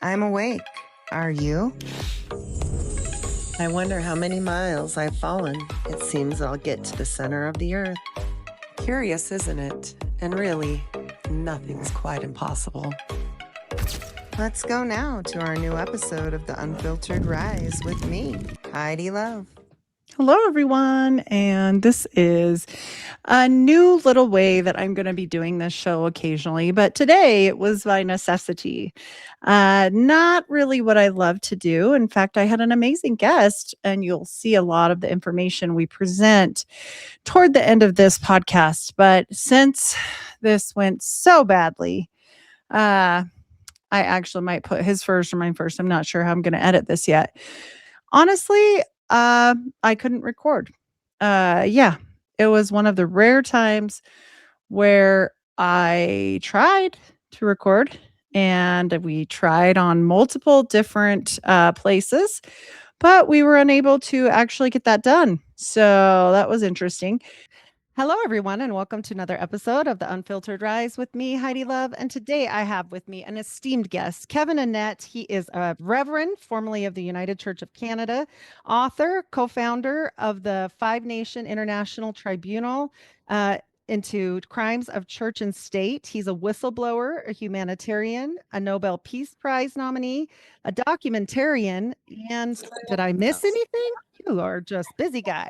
I'm awake. Are you? I wonder how many miles I've fallen. It seems I'll get to the center of the earth. Curious, isn't it? And really, nothing's quite impossible. Let's go now to our new episode of the Unfiltered Rise with me, Heidi Love. Hello, everyone. And this is a new little way that I'm going to be doing this show occasionally. But today it was by necessity. Not really what I love to do. In fact, I had an amazing guest, and you'll see a lot of the information we present toward the end of this podcast. But since this went so badly, I actually might put his first or mine first. I'm not sure how I'm going to edit this yet. Honestly, I couldn't record. It was one of the rare times where I tried to record, and we tried on multiple different places, but we were unable to actually get that done. So that was interesting. Hello, everyone, and welcome to another episode of the Unfiltered Rise with me, Heidi Love. And today I have with me an esteemed guest, Kevin Annett. He is a reverend, formerly of the United Church of Canada, author, co-founder of the Five Nation International Tribunal into Crimes of Church and State. He's a whistleblower, a humanitarian, a Nobel Peace Prize nominee, a documentarian, and did I miss anything? You are just busy guy.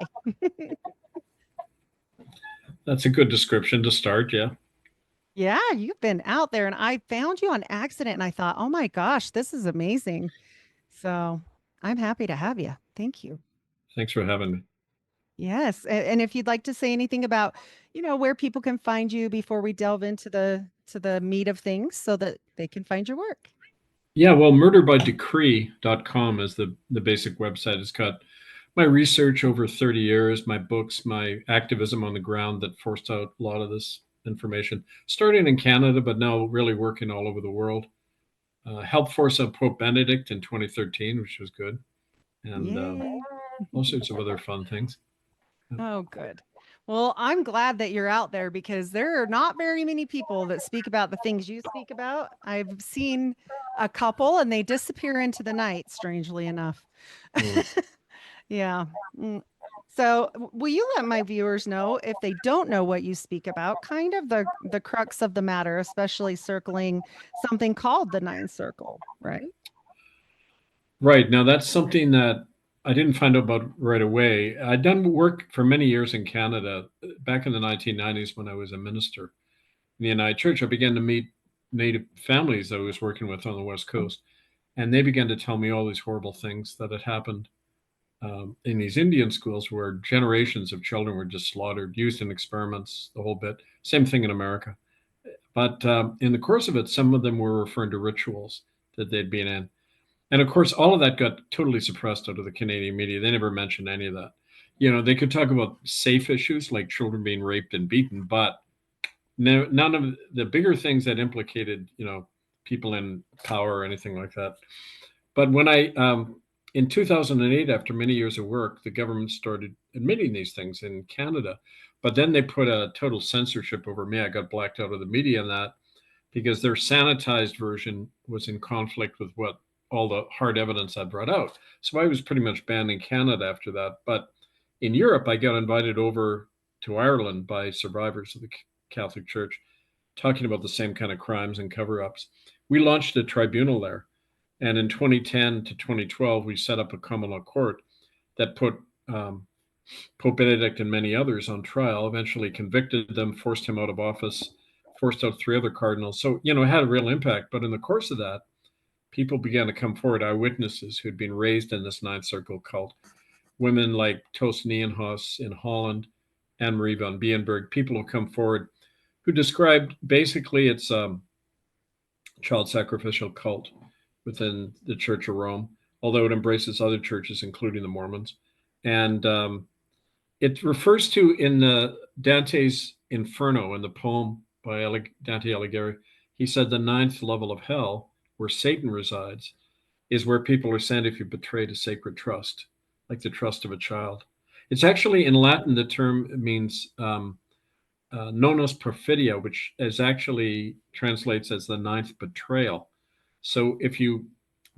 That's a good description to start, yeah. Yeah, you've been out there, and I found you on accident, and I thought, oh my gosh, this is amazing. So I'm happy to have you. Thank you. Thanks for having me. Yes. And if you'd like to say anything about, where people can find you before we delve into the meat of things so that they can find your work. Yeah, well, murderbydecree.com is the basic website. It's got my research over 30 years, my books, my activism on the ground that forced out a lot of this information, starting in Canada, but now really working all over the world. Helped force out Pope Benedict in 2013, which was good. And all sorts of other fun things. Oh, good. Well, I'm glad that you're out there because there are not very many people that speak about the things you speak about. I've seen a couple and they disappear into the night, strangely enough. Yeah. So will you let my viewers know, if they don't know what you speak about, kind of the crux of the matter, especially circling something called the Ninth Circle, right? Right. Now, that's something that I didn't find out about right away. I'd done work for many years in Canada. Back in the 1990s, when I was a minister in the United Church, I began to meet Native families that I was working with on the West Coast. And they began to tell me all these horrible things that had happened in these Indian schools where generations of children were just slaughtered, used in experiments, the whole bit. Same thing in America. But in the course of it, some of them were referring to rituals that they'd been in. And of course, all of that got totally suppressed out of the Canadian media. They never mentioned any of that. They could talk about safe issues like children being raped and beaten, but none of the bigger things that implicated, people in power or anything like that. But when in 2008, after many years of work, the government started admitting these things in Canada. But then they put a total censorship over me. I got blacked out of the media on that because their sanitized version was in conflict with what all the hard evidence I brought out. So I was pretty much banned in Canada after that. But in Europe, I got invited over to Ireland by survivors of the Catholic Church, talking about the same kind of crimes and cover-ups. We launched a tribunal there. And in 2010 to 2012, we set up a common law court that put Pope Benedict and many others on trial, eventually convicted them, forced him out of office, forced out 3 other cardinals. So, it had a real impact. But in the course of that, people began to come forward, eyewitnesses who'd been raised in this Ninth Circle cult, women like Toos Nijenhuis in Holland, Anne-Marie van Bienberg, people who come forward who described basically it's a child sacrificial cult within the Church of Rome, although it embraces other churches, including the Mormons. And it refers to in Dante's Inferno, in the poem by Dante Alighieri, he said the 9th level of hell, where Satan resides, is where people are sent if you betrayed a sacred trust, like the trust of a child. It's actually, in Latin, the term means nonos perfidia, which is actually translates as the 9th betrayal. So if you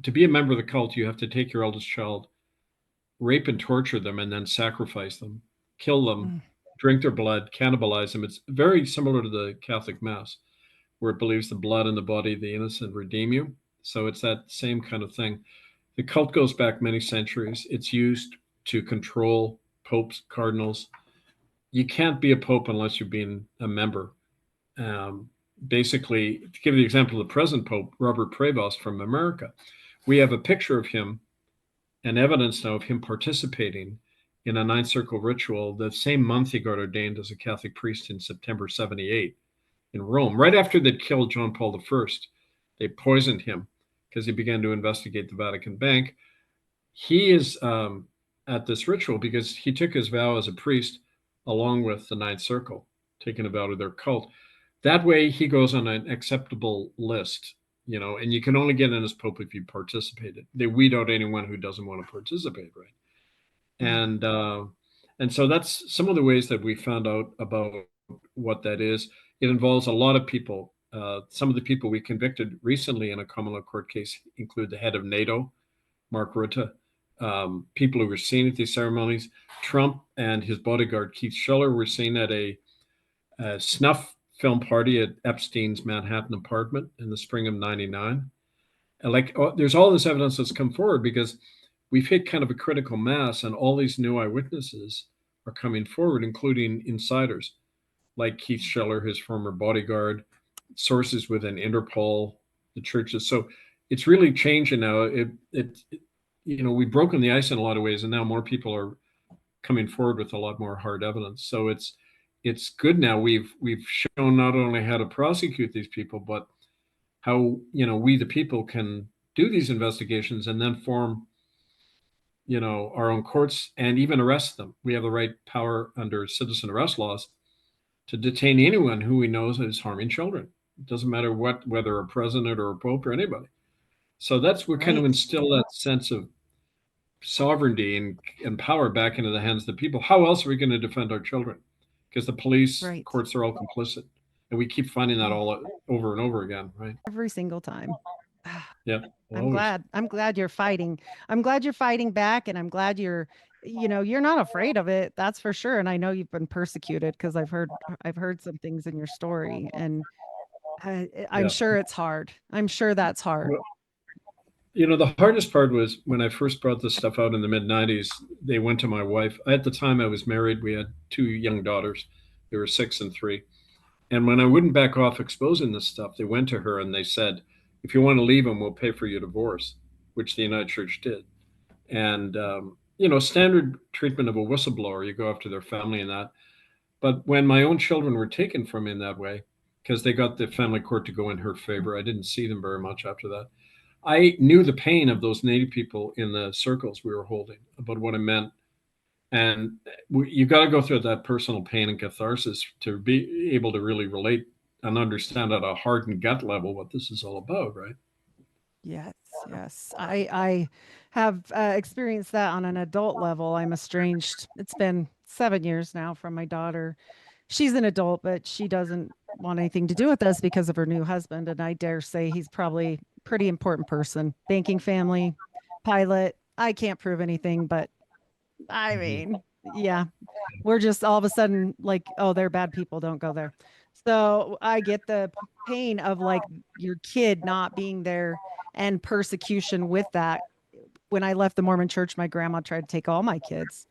to be a member of the cult, you have to take your eldest child, rape and torture them, and then sacrifice them, kill them, drink their blood, cannibalize them. It's very similar to the Catholic Mass, where it believes the blood and the body of the innocent redeem you. So it's that same kind of thing. The cult goes back many centuries. It's used to control popes, cardinals. You can't be a pope unless you've been a member. Basically, to give you the example of the present pope, Robert Prevost from America, we have a picture of him and evidence now of him participating in a ninth circle ritual the same month he got ordained as a Catholic priest in September 78 in Rome. Right after they'd killed John Paul I, they poisoned him because he began to investigate the Vatican Bank. He is at this ritual because he took his vow as a priest along with the ninth circle, taking a vow to their cult. That way he goes on an acceptable list, and you can only get in as pope if you participated. They weed out anyone who doesn't want to participate, right? And so that's some of the ways that we found out about what that is. It involves a lot of people. Some of the people we convicted recently in a common law court case include the head of NATO, Mark Rutte, people who were seen at these ceremonies. Trump and his bodyguard, Keith Schiller, were seen at a snuff film party at Epstein's Manhattan apartment in the spring of '99. There's all this evidence that's come forward because we've hit kind of a critical mass, and all these new eyewitnesses are coming forward, including insiders like Keith Schiller, his former bodyguard, sources within Interpol, the churches. So it's really changing now. We've broken the ice in a lot of ways, and now more people are coming forward with a lot more hard evidence. So it's good now. We've shown not only how to prosecute these people, but how we the people can do these investigations and then form our own courts and even arrest them. We have the right power under citizen arrest laws to detain anyone who we know is harming children. It doesn't matter whether a president or a pope or anybody. So we're kind of instill that sense of sovereignty and power back into the hands of the people. How else are we going to defend our children? Because the police, courts are all complicit. And we keep finding that all over and over again, right? Every single time. Yeah. I'm glad you're fighting. I'm glad you're fighting back, and I'm glad you're not afraid of it. That's for sure. And I know you've been persecuted because I've heard some things in your story, and I'm sure it's hard. I'm sure that's hard. Well, the hardest part was when I first brought this stuff out in the mid-90s, they went to my wife. At the time I was married, we had 2 young daughters. They were 6 and 3. And when I wouldn't back off exposing this stuff, they went to her and they said, if you want to leave them, we'll pay for your divorce, which the United Church did. And, standard treatment of a whistleblower, you go after their family and that. But when my own children were taken from me in that way, because they got the family court to go in her favor, I didn't see them very much after that. I knew the pain of those Native people in the circles we were holding about what it meant. And you got to go through that personal pain and catharsis to be able to really relate and understand at a heart and gut level what this is all about, right? Yes. I have experienced that on an adult level. I'm estranged. It's been 7 years now from my daughter. She's an adult, but she doesn't want anything to do with us because of her new husband. And I dare say he's probably a pretty important person. Banking family, pilot. I can't prove anything, but I mean, yeah, we're just all of a sudden like, oh, they're bad people. Don't go there. So I get the pain of like your kid not being there and persecution with that. When I left the Mormon church, my grandma tried to take all my kids.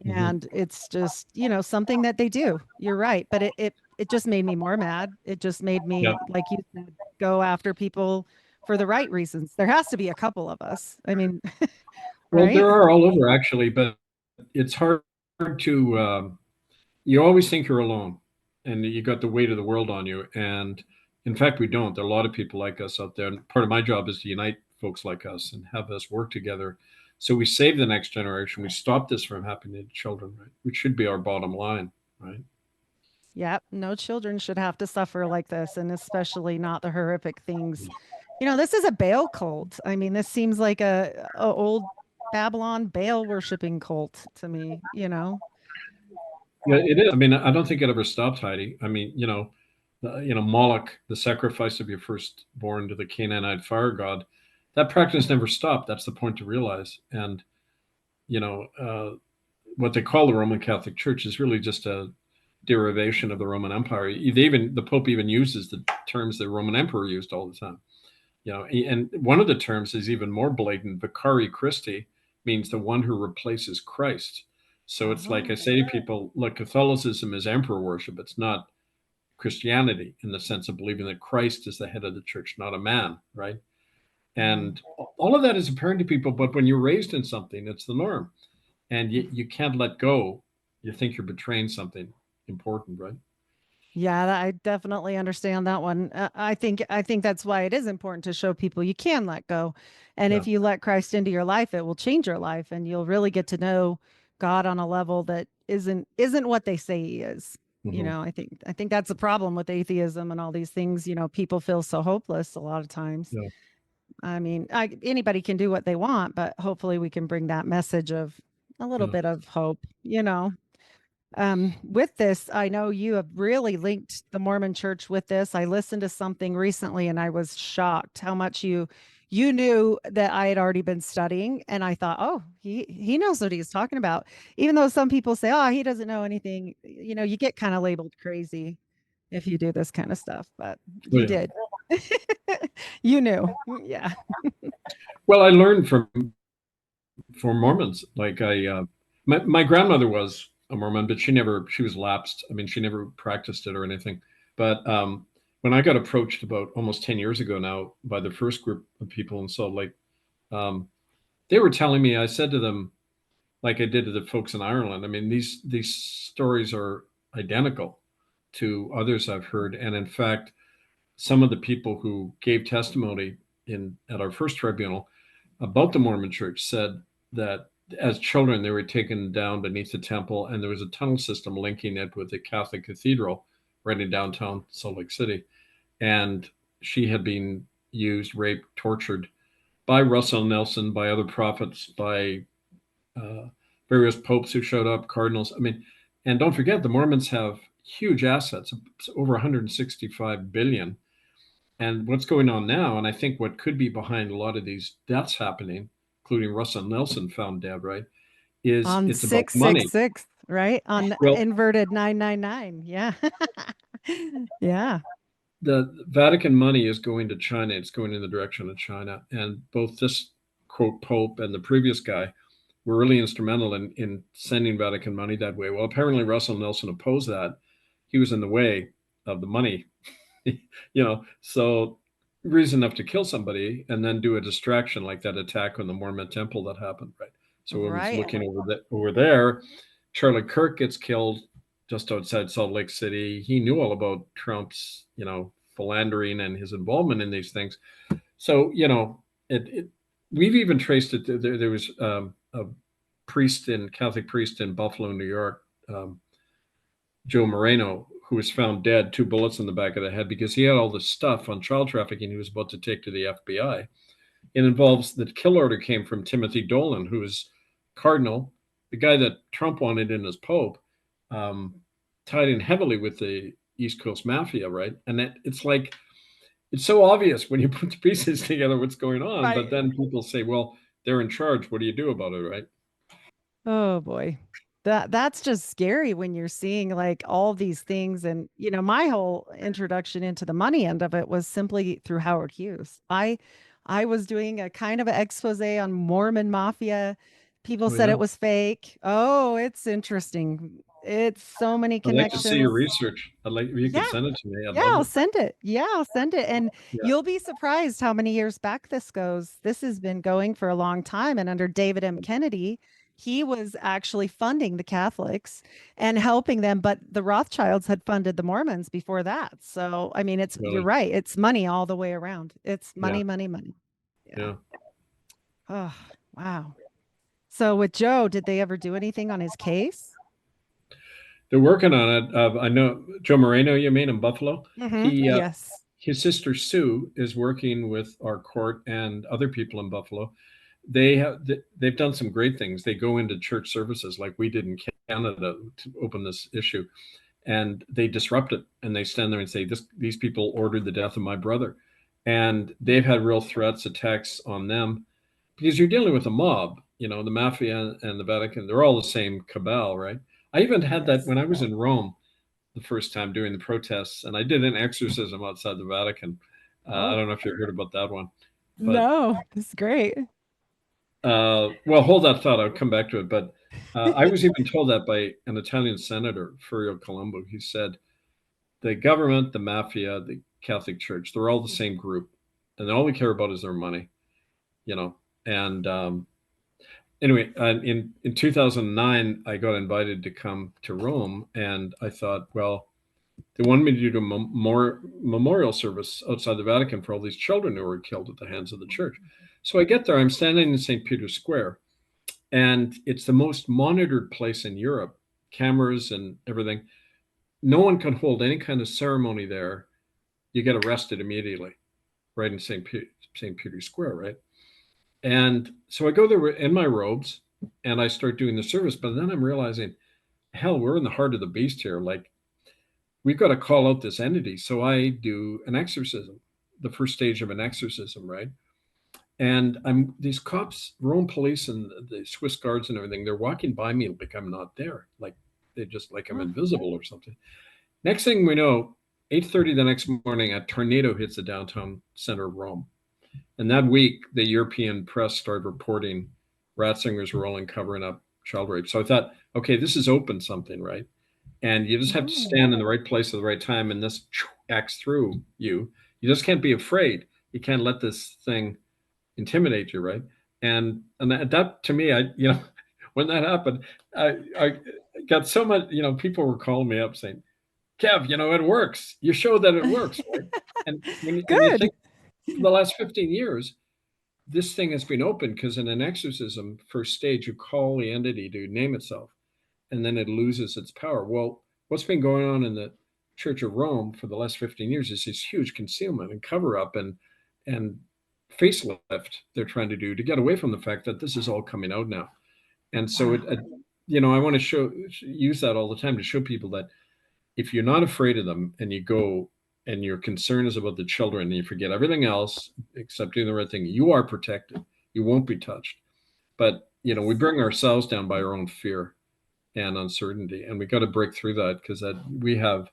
And it's just, something that they do. You're right. But it just made me more mad. It just made me, like you said, go after people for the right reasons. There has to be a couple of us. I mean, well, right? there are all over actually, but it's hard to, you always think you're alone and you got the weight of the world on you. And in fact, we don't. There are a lot of people like us out there. And part of my job is to unite folks like us and have us work together. So we save the next generation. We stop this from happening to children, right? Which should be our bottom line, right? Yep. No children should have to suffer like this, and especially not the horrific things. This is a Baal cult. I mean, this seems like a old Babylon Baal worshiping cult to me, Yeah, it is. I mean, I don't think it ever stopped, Heidi. I mean, Moloch, the sacrifice of your firstborn to the Canaanite fire god, that practice never stopped. That's the point to realize. And, what they call the Roman Catholic Church is really just a derivation of the Roman Empire. The Pope even uses the terms the Roman Emperor used all the time. And one of the terms is even more blatant. Vicari Christi means the one who replaces Christ. So it's like I say to people, look, Catholicism is emperor worship. It's not Christianity in the sense of believing that Christ is the head of the church, not a man, right? And all of that is apparent to people, but when you're raised in something, it's the norm. And you can't let go. You think you're betraying something important, right? Yeah, I definitely understand that one. I think that's why it is important to show people you can let go. And Yeah. if you let Christ into your life, it will change your life and you'll really get to know God on a level that isn't what they say he is. Mhm. I think that's a problem with atheism and all these things. People feel so hopeless a lot of times. Yeah. I mean, anybody can do what they want, but hopefully we can bring that message of a little Yeah. bit of hope. With this, I know you have really linked the Mormon church with this. I listened to something recently and I was shocked how much you knew that I had already been studying. And I thought, oh, he knows what he's talking about. Even though some people say, oh, he doesn't know anything, you get kind of labeled crazy if you do this kind of stuff, but Oh, you yeah. did. You knew. Yeah. Well, I learned from Mormons. Like my grandmother was a Mormon, but she was lapsed. I mean, she never practiced it or anything. But when I got approached about almost 10 years ago now by the first group of people in Salt Lake, um, they were telling me, I said to them, like I did to the folks in Ireland, I mean, these stories are identical to others I've heard. And in fact, some of the people who gave testimony at our first tribunal about the Mormon Church said that as children they were taken down beneath the temple, and there was a tunnel system linking it with the Catholic cathedral right in downtown Salt Lake City. And she had been used, raped, tortured by Russell Nelson, by other prophets, by uh, various popes who showed up, cardinals. I mean, and don't forget, the Mormons have huge assets, over 165 billion. And what's going on now, and I think what could be behind a lot of these deaths happening, including Russell Nelson found dead, right, is On it's about money. 666, right? On Well, inverted 999. Yeah. Yeah. the Vatican money is going to China. It's going in the direction of China. And both this quote Pope and the previous guy were really instrumental in sending Vatican money that way. Well, apparently Russell Nelson opposed that. He was in the way of the money, so reason enough to kill somebody and then do a distraction like that attack on the Mormon temple that happened, right? So it was Right. looking over there. Charlie Kirk gets killed just outside Salt Lake City. He knew all about Trump's, philandering and his involvement in these things. So, we've even traced it. There was a Catholic priest in Buffalo, New York, Joe Moreno, who was found dead, 2 bullets in the back of the head, because he had all this stuff on child trafficking he was about to take to the FBI. It involves the kill order came from Timothy Dolan, who is cardinal, the guy that Trump wanted in as Pope, tied in heavily with the East Coast Mafia, right? And it's like, it's so obvious when you put the pieces together what's going on, Right. but then people say, well, they're in charge. What do you do about it, right? Oh boy. That's just scary when you're seeing like all these things. And my whole introduction into the money end of it was simply through Howard Hughes. I was doing a kind of an expose on Mormon mafia. People Oh, said yeah. it was fake. Oh, it's interesting. It's so many I'd like to see your connections. research. I'd like if you Yeah. could send it to me. I'd Yeah, love I'll it. send it. Yeah, I'll send it. And Yeah. you'll be surprised how many years back this goes. This has been going for a long time. And under David M. Kennedy, he was actually funding the Catholics and helping them. But the Rothschilds had funded the Mormons before that. So, I mean, you're Really. right. It's money all the way around. It's Yeah. money, money, money. Yeah. Yeah. Oh, wow. So with Joe, did they ever do anything on his case? They're working on it. I know Joe Moreno, you mean, in Buffalo. He Yes. his sister Sue is working with our court and other people in Buffalo. They've done some great things. They go into church services like we did in Canada to open this issue, and they disrupt it. And they stand there and say, these people ordered the death of my brother." And they've had real threats, attacks on them, because you're dealing with a mob, the mafia and the Vatican, they're all the same cabal, right? I even had that Yes. when I was in Rome the first time doing the protests, and I did an exorcism outside the Vatican. I Oh, don't know if you heard about that one, but no, this is great. well, hold that thought. I'll come back to it. But I was even told that by an Italian senator, Furio Colombo. He said the government, the mafia, the Catholic Church, they're all the same group, and all they care about is their money, you know. And anyway, in 2009, I got invited to come to Rome, and I thought, well, they wanted me to do a more memorial service outside the Vatican for all these children who were killed at the hands of the church. So I get there, I'm standing in St. Peter's Square, and it's the most monitored place in Europe, cameras and everything. No one can hold any kind of ceremony there. You get arrested immediately, right in St. Peter's Square, right? And so I go there in my robes and I start doing the service, but then I'm realizing, hell, we're in the heart of the beast here. Like, we've got to call out this entity. So I do an exorcism, the first stage of an exorcism, right? And these cops, Rome police and the Swiss guards and everything, they're walking by me like I'm not there. Like they just like I'm invisible or something. Next thing we know, 8:30 the next morning, a tornado hits the downtown center of Rome. And that week, the European press started reporting Ratzingers were only covering up child rape. So I thought, okay, this has opened something, right? And you just have to stand in the right place at the right time, and this acts through you. You just can't be afraid. You can't let this thing intimidate you, right? And that to me, when that happened, I got so much, people were calling me up saying, Kev, it works. You showed that it works, right? And when you Good. think for the last 15 years, this thing has been open because in an exorcism first stage, you call the entity to name itself, and then it loses its power. Well, what's been going on in the Church of Rome for the last 15 years is this huge concealment and cover up and facelift they're trying to do to get away from the fact that this is all coming out now. And so I want to use that all the time to show people that if you're not afraid of them and you go and your concern is about the children and you forget everything else except doing the right thing, you are protected. You won't be touched. But, we bring ourselves down by our own fear and uncertainty. And we got to break through that because that we have,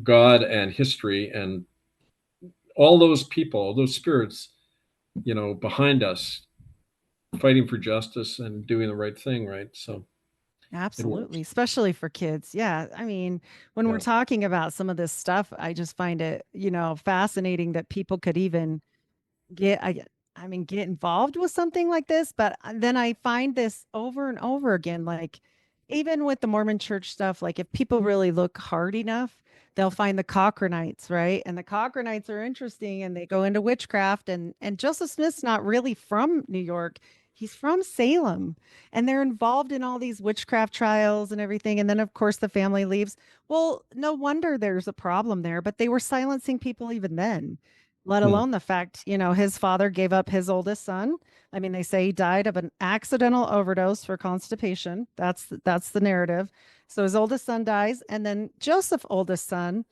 God and history and all those people, those spirits, behind us fighting for justice and doing the right thing, right? So it Absolutely, works. especially for kids. Yeah. I mean, when we're Yeah. talking about some of this stuff, I just find it, fascinating that people could even get get involved with something like this, but then I find this over and over again, like even with the Mormon church stuff, like if people really look hard enough, they'll find the Cochranites, right? And the Cochranites are interesting and they go into witchcraft, and Joseph Smith's not really from New York. He's from Salem, and they're involved in all these witchcraft trials and everything. And then of course the family leaves. Well, no wonder there's a problem there, but they were silencing people even then, let Hmm. alone the fact, his father gave up his oldest son. I mean, they say he died of an accidental overdose for constipation. That's the narrative. So his oldest son dies, and then Joseph's oldest son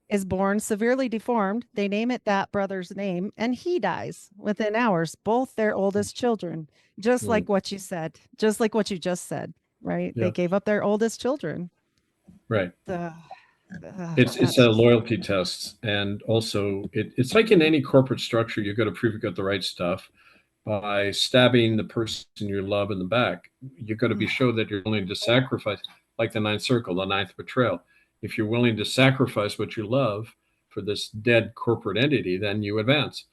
is born severely deformed. They name it that brother's name, and he dies within hours, both their oldest children, just Hmm. like what you said, just like what you just said, right? They Yeah. gave up their oldest children. Right. Uh, It's that's a just loyalty test, and also it's like in any corporate structure, you've got to prove you've got the right stuff by stabbing the person you love in the back. You've got to be sure that you're willing to sacrifice, like the ninth circle, the ninth betrayal. If you're willing to sacrifice what you love for this dead corporate entity, then you advance.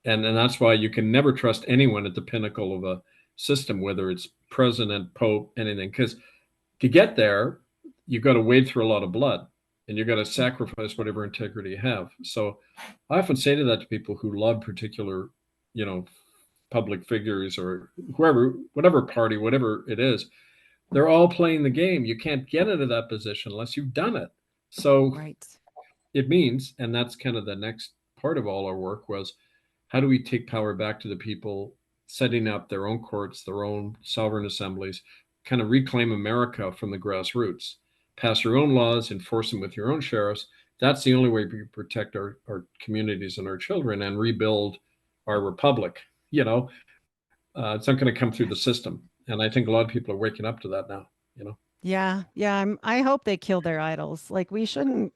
And that's why you can never trust anyone at the pinnacle of a system, whether it's president, pope, anything, because to get there, you've got to wade through a lot of blood and you've got to sacrifice whatever integrity you have. So I often say to that to people who love particular, you know, public figures or whoever, whatever party, whatever it is, they're all playing the game. You can't get into that position unless you've done it. So right. it means, and that's kind of the next part of all our work was how do we take power back to the people, setting up their own courts, their own sovereign assemblies, kind of reclaim America from the grassroots, pass your own laws, enforce them with your own sheriffs, That's the only way we protect our communities and our children and rebuild our republic. You know, it's not going to come through the system. And I think a lot of people are waking up to that now, you know? Yeah, yeah. I hope they kill their idols. Like we shouldn't,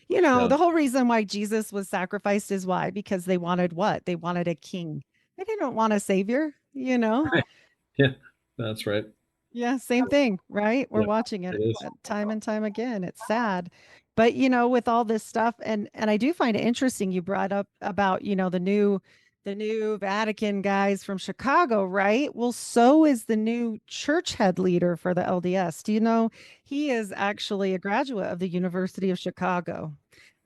Yeah. the whole reason why Jesus was sacrificed is why? Because they wanted what? They wanted a king. They didn't want a savior. Yeah, that's right. Yeah, same thing, right? We're Yeah, watching it it is. time and time again. It's sad. But with all this stuff and I do find it interesting you brought up about, the new Vatican guys from Chicago, right? Well, so is the new church head leader for the LDS. Do you know he is actually a graduate of the University of Chicago?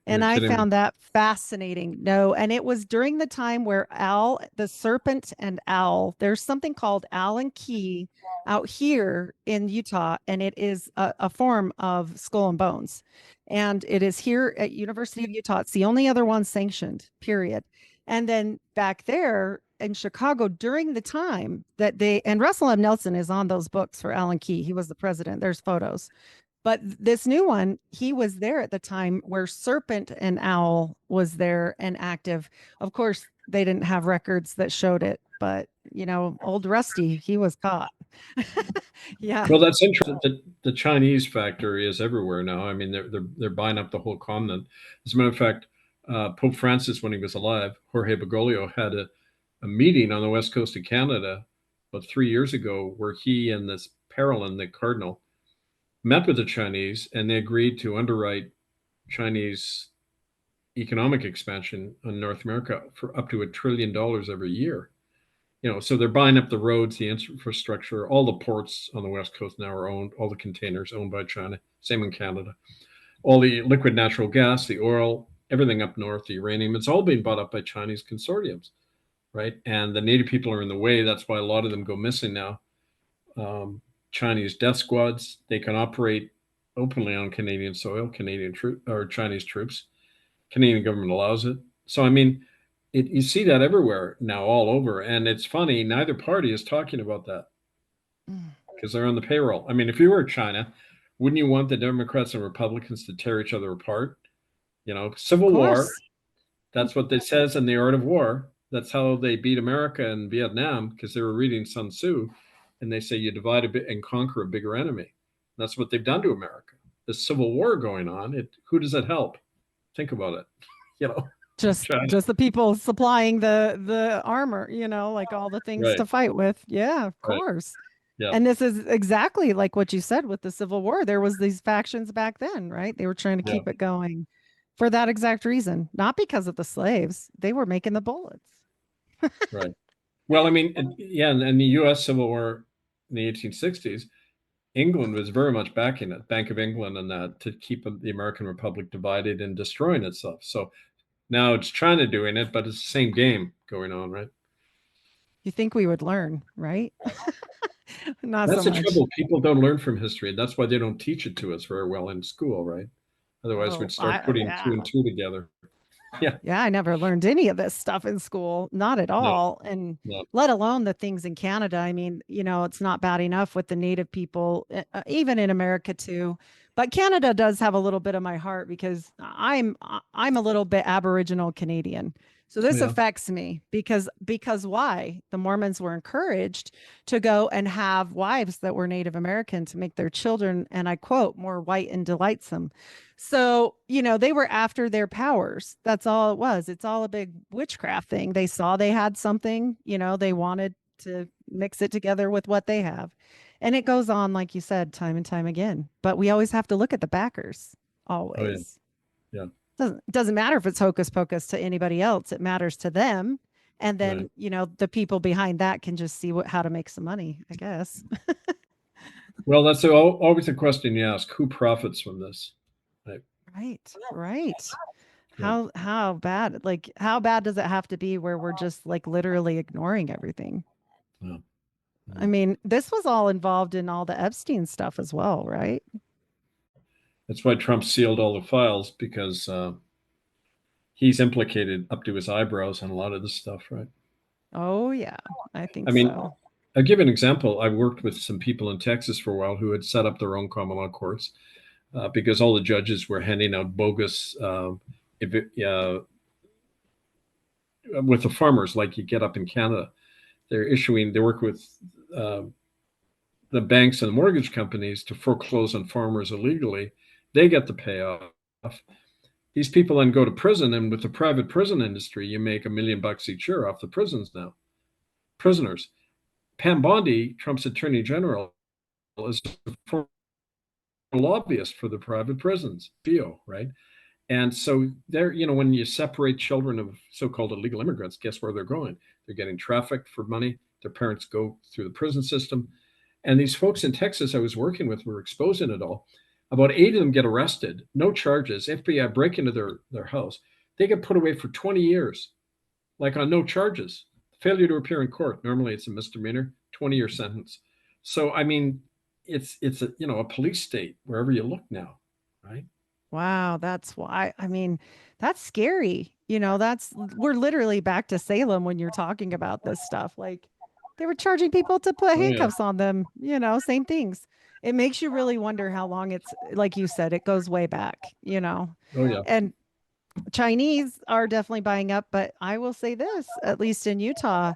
And You're I kidding me. found that fascinating. No, and it was during the time where Al, the serpent and owl, there's something called Allen Key out here in Utah, and it is a form of skull and bones. And it is here at University of Utah. It's the only other one sanctioned, period. And then back there in Chicago during the time that and Russell M. Nelson is on those books for Allen Key. He was the president. There's photos. But this new one, he was there at the time where Serpent and Owl was there and active. Of course, they didn't have records that showed it, but old Rusty, he was caught. Yeah. Well, that's interesting. The Chinese factor is everywhere now. I mean, they're buying up the whole continent. As a matter of fact, Pope Francis, when he was alive, Jorge Bergoglio had a meeting on the west coast of Canada about 3 years ago, where he and this Parolin, the cardinal, met with the Chinese, and they agreed to underwrite Chinese economic expansion in North America for up to $1 trillion every year. So they're buying up the roads, the infrastructure, all the ports on the West Coast now are owned, all the containers owned by China, same in Canada. All the liquid natural gas, the oil, everything up north, the uranium, it's all being bought up by Chinese consortiums, right? And the native people are in the way. That's why a lot of them go missing now. Chinese death squads, they can operate openly on Canadian soil, Canadian or Chinese troops. Canadian government allows it. So, I mean, you see that everywhere now, all over. And it's funny, neither party is talking about that because they're on the payroll. I mean, if you were China, wouldn't you want the Democrats and Republicans to tear each other apart? Civil war, that's what it says in The Art of War. That's how they beat America and Vietnam, because they were reading Sun Tzu. And they say you divide a bit and conquer a bigger enemy. That's what they've done to America. The Civil War going on, who does it help? Think about it. Just the people supplying the armor, like all the things to fight with. Yeah, of course. Yeah. And this is exactly like what you said with the Civil War. There was these factions back then, right? They were trying to keep it going for that exact reason, not because of the slaves. They were making the bullets. Right. Well, I mean, and the U.S. Civil War in the 1860s, England was very much backing it, Bank of England and that, to keep the American Republic divided and destroying itself. So now it's China doing it, but it's the same game going on, right? You think we would learn, right? Not That's so the much. trouble. People don't learn from history. That's why they don't teach it to us very well in school, right? Otherwise, we'd start putting two and two together. Yeah. Yeah, I never learned any of this stuff in school, not at all. And let alone the things in Canada. I mean, it's not bad enough with the native people, even in America too. But Canada does have a little bit of my heart because I'm a little bit Aboriginal Canadian. So this affects me because why? The Mormons were encouraged to go and have wives that were Native American to make their children, and I quote, more white and delightsome. So, they were after their powers. That's all it was. It's all a big witchcraft thing. They saw they had something, they wanted to mix it together with what they have. And it goes on, like you said, time and time again. But we always have to look at the backers, always. Oh, yeah. Doesn't matter if it's hocus pocus to anybody else. It matters to them. And then, the people behind that can just see how to make some money, I guess. Well, that's always a question you ask. Who profits from this? Right. How bad? Like, how bad does it have to be where we're just like literally ignoring everything? Yeah. I mean, this was all involved in all the Epstein stuff as well, right? That's why Trump sealed all the files, because he's implicated up to his eyebrows in a lot of this stuff, right? Oh, yeah, I think I mean, so. I'll give an example. I worked with some people in Texas for a while who had set up their own common law courts. because all the judges were handing out bogus with the farmers, like you get up in Canada. They work with uh, the banks and the mortgage companies to foreclose on farmers illegally. They get the payoff. These people then go to prison, and with the private prison industry, you make $1 million each year off the prisons now. Prisoners. Pam Bondi, Trump's attorney general, is a former lobbyist for the private prisons, right? And so there, when you separate children of so-called illegal immigrants, guess where they're going? They're getting trafficked for money. Their parents go through the prison system. And these folks in Texas I was working with were exposing it all. About 8 of them get arrested, no charges. FBI break into their house. They get put away for 20 years, like on no charges. Failure to appear in court. Normally it's a misdemeanor, 20-year sentence. So, I mean, it's a police state wherever you look now, right? Wow, that's why. I mean, that's scary. We're literally back to Salem when you're talking about this stuff. Like they were charging people to put Oh, yeah. handcuffs on them, same things. It makes you really wonder how long it's, like you said, it goes way back. Oh, yeah. And Chinese are definitely buying up, but I will say this, at least in Utah,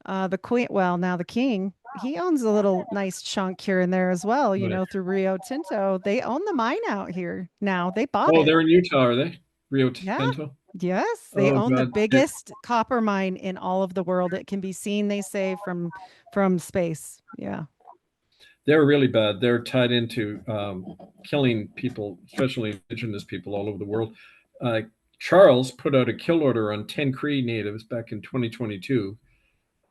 the queen, well, now the king, he owns a little nice chunk here and there as well, Right. through Rio Tinto. They own the mine out here now. They bought Oh, it. they're in Utah, are they? Rio Yeah. Tinto? Yes, they Oh, own the God. biggest copper mine in all of the world. It can be seen, they say, from space. Yeah. They're really bad. They're tied into killing people, especially indigenous people all over the world. Charles put out a kill order on 10 Cree natives back in 2022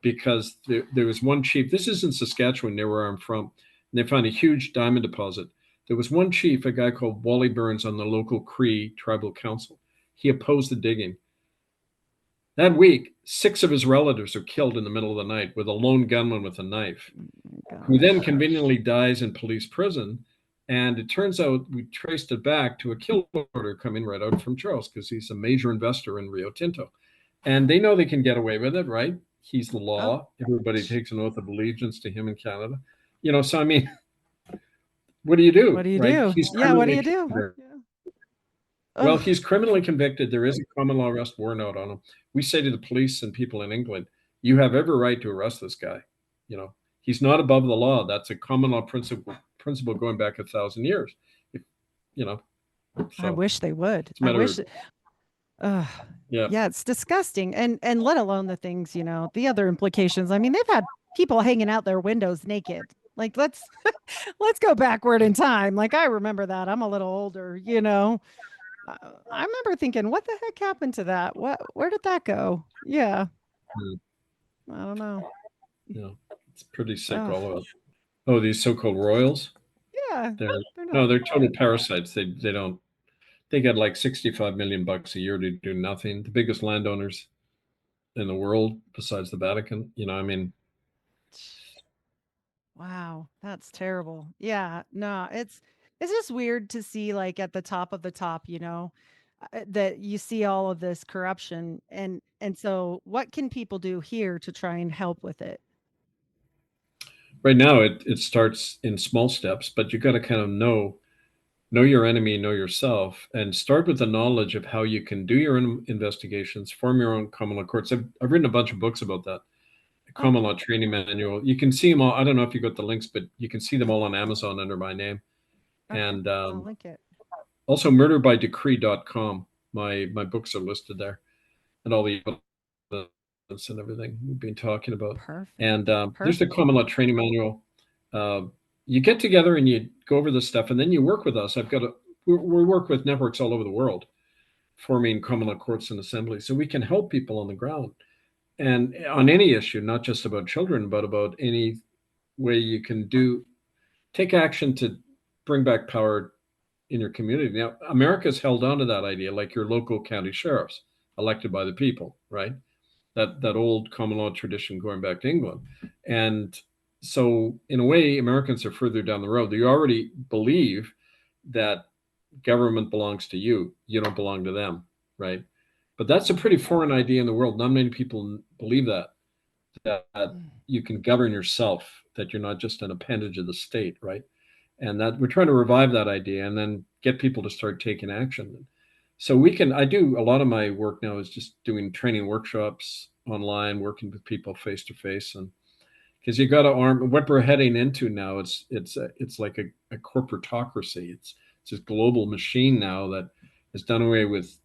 because there was one chief. This is in Saskatchewan, near where I'm from. And they found a huge diamond deposit. There was one chief, a guy called Wally Burns, on the local Cree tribal council. He opposed the digging. That week, 6 of his relatives are killed in the middle of the night with a lone gunman with a knife, who then conveniently dies in police prison. And it turns out we traced it back to a kill order coming right out from Charles, because he's a major investor in Rio Tinto. And they know they can get away with it, right? He's the law. Everybody takes an oath of allegiance to him in Canada. So I mean, what do you do? What do you right? do? He's Yeah, what do you criminally do? convicted. Well, he's criminally convicted. There is a common law arrest warrant out on him. We say to the police and people in England, you have every right to arrest this guy. He's not above the law. That's a common law principle going back 1,000 years. So, I wish they would. it's a matter Yeah. Yeah. It's disgusting. And let alone the things, the other implications. I mean, they've had people hanging out their windows naked. Like let's go backward in time. Like I remember that. I'm a little older, I remember thinking, what the heck happened to that? Where did that go? Yeah. I don't know. Yeah. It's pretty sick, Ugh. all of it. Oh, these so-called royals? Yeah. They're not. they're total parasites. They get like $65 million a year to do nothing. The biggest landowners in the world besides the Vatican. I mean, Wow, that's terrible. Yeah, no, it's just weird to see like at the top of the top, that you see all of this corruption and so what can people do here to try and help with it? right now it starts in small steps, but you got to kind of know your enemy, know yourself, and start with the knowledge of how you can do your own investigations, form your own common law courts. I've written a bunch of books about that. Common law training manual. You can see them all. I don't know if you got the links, but you can see them all on Amazon under my name. Okay, And I'll link it. also murderbydecree.com. My books are listed there, and all the evidence and everything we've been talking about. Perfect. And there's the common law training manual. You get together and you go over this stuff, and then you work with us. We work with networks all over the world, forming common law courts and assemblies, so we can help people on the ground. And on any issue, not just about children, but about any way you can take action to bring back power in your community. Now, America's held on to that idea, like your local county sheriffs elected by the people, right? That old common law tradition going back to England. And so in a way, Americans are further down the road. They already believe that government belongs to you. You don't belong to them, right? But that's a pretty foreign idea in the world. Not many people believe that you can govern yourself, that you're not just an appendage of the state, right? and that we're trying to revive that idea and then get people to start taking action. So I do a lot of my work now is just doing training workshops online, working with people face to face, and because you got to arm what we're heading into now. It's like a corporatocracy. It's this global machine now that has done away with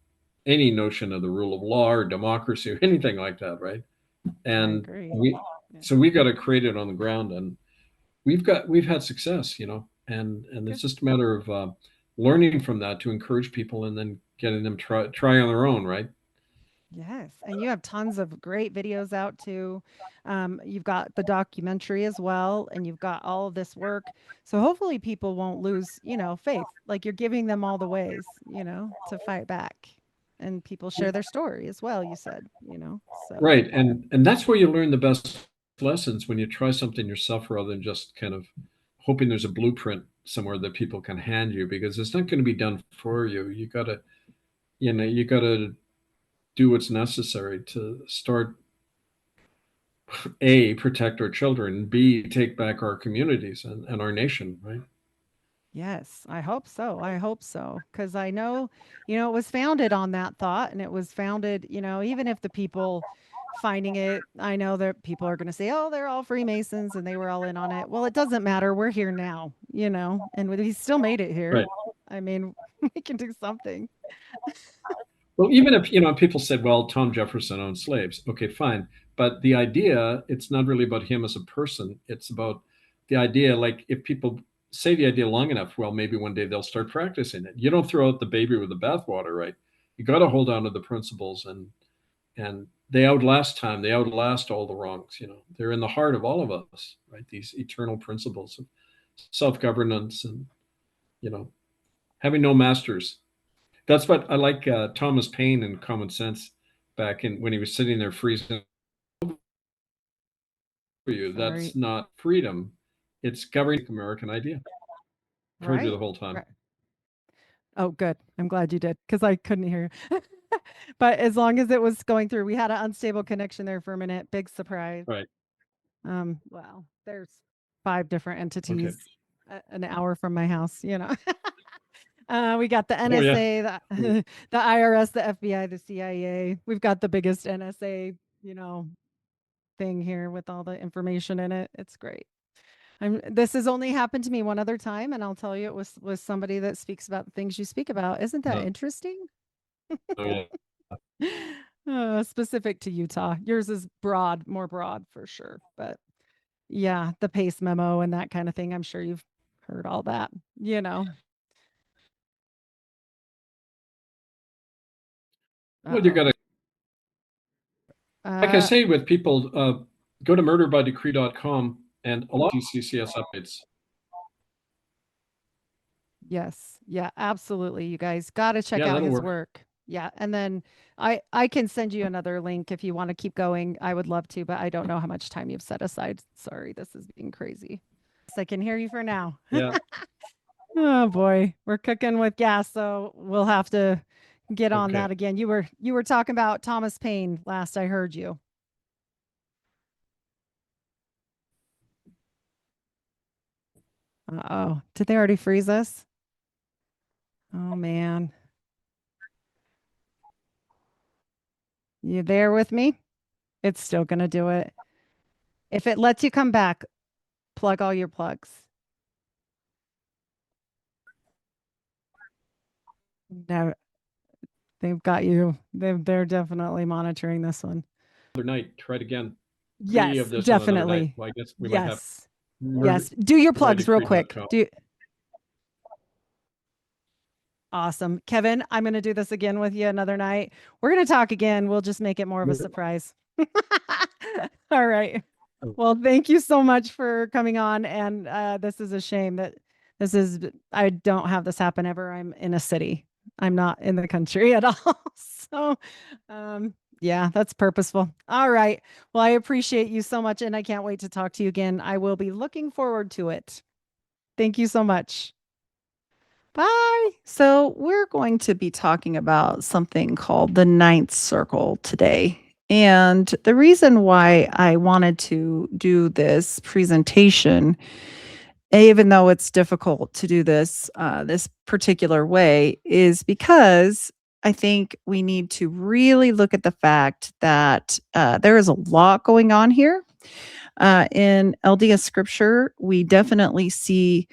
any notion of the rule of law or democracy or anything like that, right? And we got to create it on the ground, and we've had success, and it's just a matter of learning from that to encourage people, and then getting them try on their own, right? Yes, and you have tons of great videos out too. You've got the documentary as well, and you've got all of this work. So hopefully people won't lose, faith. Like you're giving them all the ways, to fight back. And people share their story as well, you said, so. Right. And that's where you learn the best lessons, when you try something yourself rather than just kind of hoping there's a blueprint somewhere that people can hand you, because it's not going to be done for you. You gotta do what's necessary to start, A, protect our children, B, take back our communities and our nation, right? Yes, I hope so. I hope so. Because I know, it was founded on that thought, and it was founded, even if the people finding it, I know that people are going to say, oh, they're all Freemasons and they were all in on it. Well, it doesn't matter. We're here now, and we still made it here. Right. I mean, we can do something. Well, even if, people said, well, Tom Jefferson owned slaves. Okay, fine. But the idea, it's not really about him as a person. It's about the idea, like if people say the idea long enough, well, maybe one day they'll start practicing it. You don't throw out the baby with the bathwater, right? You got to hold on to the principles, and they outlast time. They outlast all the wrongs. They're in the heart of all of us, right? These eternal principles of self-governance and, having no masters. That's what I like. Thomas Paine in Common Sense, back in when he was sitting there freezing for you. That's not freedom. It's governing the American idea. I've heard you the whole time. Right. Oh, good. I'm glad you did, because I couldn't hear you. But as long as it was going through, we had an unstable connection there for a minute. Big surprise. Right. Wow. There's 5 different entities an hour from my house, we got the NSA, the IRS, the FBI, the CIA. We've got the biggest NSA, thing here with all the information in it. It's great. This has only happened to me one other time, and I'll tell you, it was somebody that speaks about the things you speak about. Isn't that interesting? Oh, yeah. Specific to Utah. Yours is more broad for sure. But yeah, the PACE memo and that kind of thing. I'm sure you've heard all that, Well, you got to, like I say with people, go to murderbydecree.com and a lot of CCS updates. Yes. Yeah, absolutely. You guys got to check out his work. Yeah. And then I can send you another link if you want to keep going. I would love to, but I don't know how much time you've set aside. Sorry, this is being crazy. I can hear you for now. Yeah. Oh boy, we're cooking with gas, so we'll have to get on that again. You were talking about Thomas Paine last I heard you. Uh-oh. Did they already freeze us? Oh man. You there with me? It's still going to do it. If it lets you come back, plug all your plugs. No, they've got you. They're definitely monitoring this one. Another night, try it again. Yes, definitely. Well, I guess we might have. Yes. Do your plugs real quick. Awesome. Kevin, I'm going to do this again with you another night. We're going to talk again. We'll just make it more of a surprise. All right. Well, thank you so much for coming on. And this is a shame that I don't have this happen ever. I'm in a city. I'm not in the country at all. So, yeah, that's purposeful. All right. Well, I appreciate you so much, and I can't wait to talk to you again. I will be looking forward to it. Thank you so much. Bye. So we're going to be talking about something called the ninth circle today. And the reason why I wanted to do this presentation even though it's difficult to do this this particular way, is because I think we need to really look at the fact that there is a lot going on here. In LDS scripture, we definitely see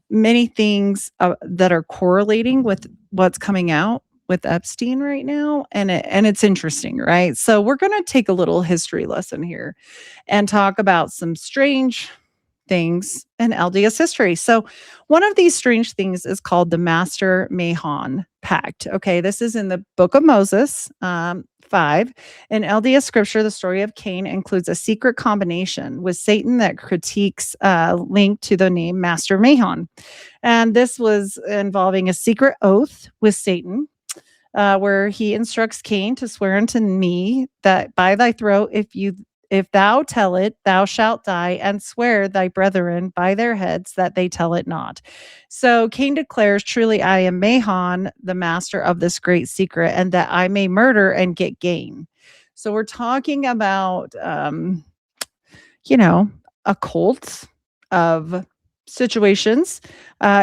many things that are correlating with what's coming out with Epstein right now, and it's interesting, right? So we're going to take a little history lesson here and talk about some strange things in LDS history. So, one of these strange things is called the Master Mahon Pact. Okay, this is in the Book of Moses 5. In LDS scripture, the story of Cain includes a secret combination with Satan that critiques linked to the name Master Mahon. And this was involving a secret oath with Satan. Where he instructs Cain to swear unto me that by thy throat, if thou tell it, thou shalt die, and swear thy brethren by their heads that they tell it not. So Cain declares, truly I am Mahon, the master of this great secret, and that I may murder and get gain. So we're talking about, occult of situations.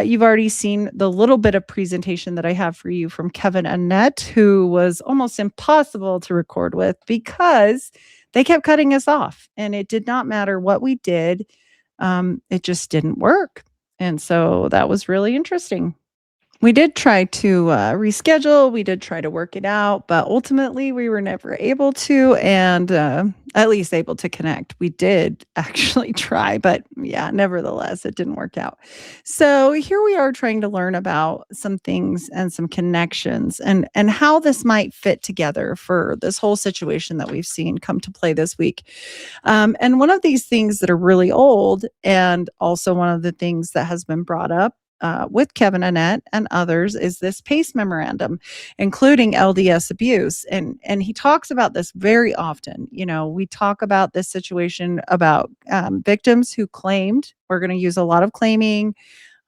You've already seen the little bit of presentation that I have for you from Kevin Annett, who was almost impossible to record with because they kept cutting us off, and it did not matter what we did. It just didn't work. And so that was really interesting. We did try to reschedule. We did try to work it out, but ultimately we were never able to, and at least able to connect. We did actually try, but yeah, nevertheless, it didn't work out. So here we are trying to learn about some things and some connections and how this might fit together for this whole situation that we've seen come to play this week. And one of these things that are really old, and also one of the things that has been brought up with Kevin Annett and others, is this PACE memorandum, including LDS abuse. And he talks about this very often. We talk about this situation about victims who claimed, we're going to use a lot of claiming,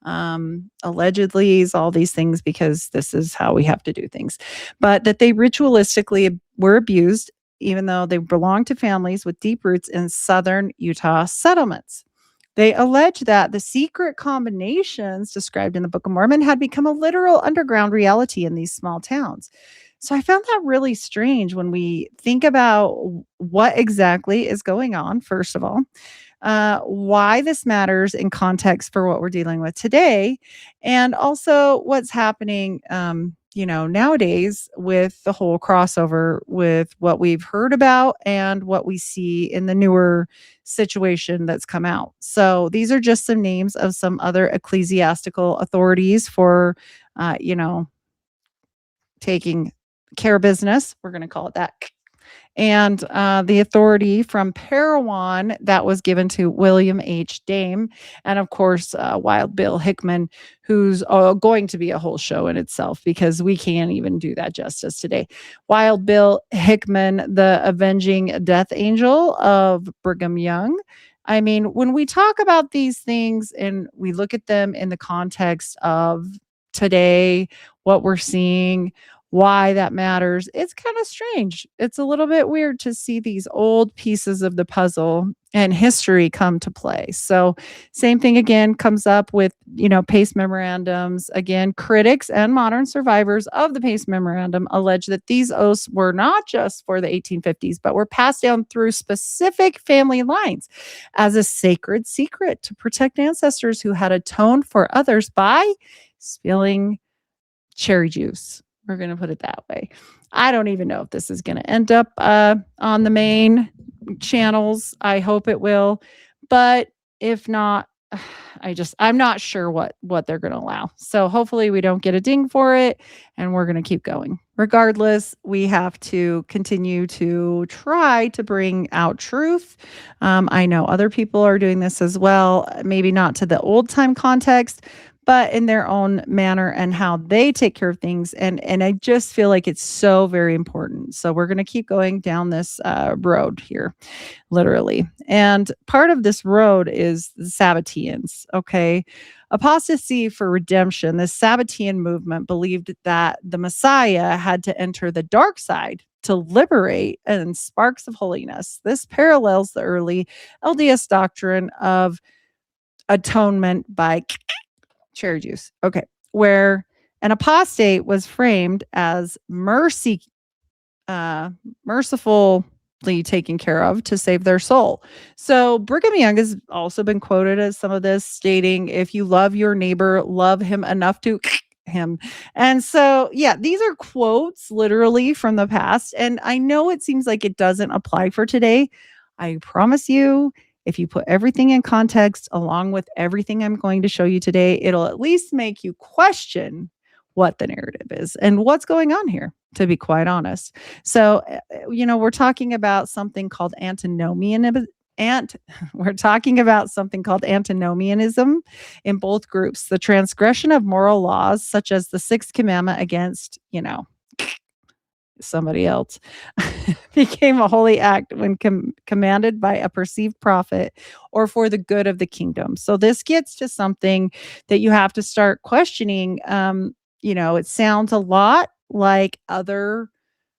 allegedly, all these things, because this is how we have to do things, but that they ritualistically were abused, even though they belonged to families with deep roots in southern Utah settlements. They allege that the secret combinations described in the Book of Mormon had become a literal underground reality in these small towns. So I found that really strange when we think about what exactly is going on, first of all, why this matters in context for what we're dealing with today, and also what's happening nowadays with the whole crossover with what we've heard about and what we see in the newer situation that's come out. So these are just some names of some other ecclesiastical authorities for, taking care of business. We're going to call it that. And the authority from Parowan that was given to William H. Dame, and of course, Wild Bill Hickman, who's going to be a whole show in itself because we can't even do that justice today. Wild Bill Hickman, the avenging death angel of Brigham Young. I mean, when we talk about these things and we look at them in the context of today, what we're seeing, why that matters, it's kind of strange. It's a little bit weird to see these old pieces of the puzzle and history come to play. So same thing again comes up with, PACE memorandums. Again, critics and modern survivors of the PACE memorandum allege that these oaths were not just for the 1850s, but were passed down through specific family lines as a sacred secret to protect ancestors who had atoned for others by spilling cherry juice. We're going to put it that way. I don't even know if this is going to end up on the main channels. I hope it will. But if not, I'm not sure what they're going to allow. So hopefully we don't get a ding for it and we're going to keep going. Regardless, we have to continue to try to bring out truth. I know other people are doing this as well, maybe not to the old time context, but in their own manner and how they take care of things. And I just feel like it's so very important. So we're going to keep going down this road here, literally. And part of this road is the Sabbateans, okay? Apostasy for redemption, the Sabbatean movement believed that the Messiah had to enter the dark side to liberate and sparks of holiness. This parallels the early LDS doctrine of atonement by cherry juice. Okay. Where an apostate was framed as mercifully taken care of to save their soul. So Brigham Young has also been quoted as some of this, stating, if you love your neighbor, love him enough to him. And so, yeah, these are quotes literally from the past. And I know it seems like it doesn't apply for today. I promise you, if you put everything in context along with everything I'm going to show you today, it'll at least make you question what the narrative is and what's going on here, to be quite honest. So, we're talking about something called antinomianism. We're talking about something called antinomianism in both groups. The transgression of moral laws, such as the sixth commandment against, somebody else, became a holy act when commanded by a perceived profit or for the good of the kingdom. So this gets to something that you have to start questioning. It sounds a lot like other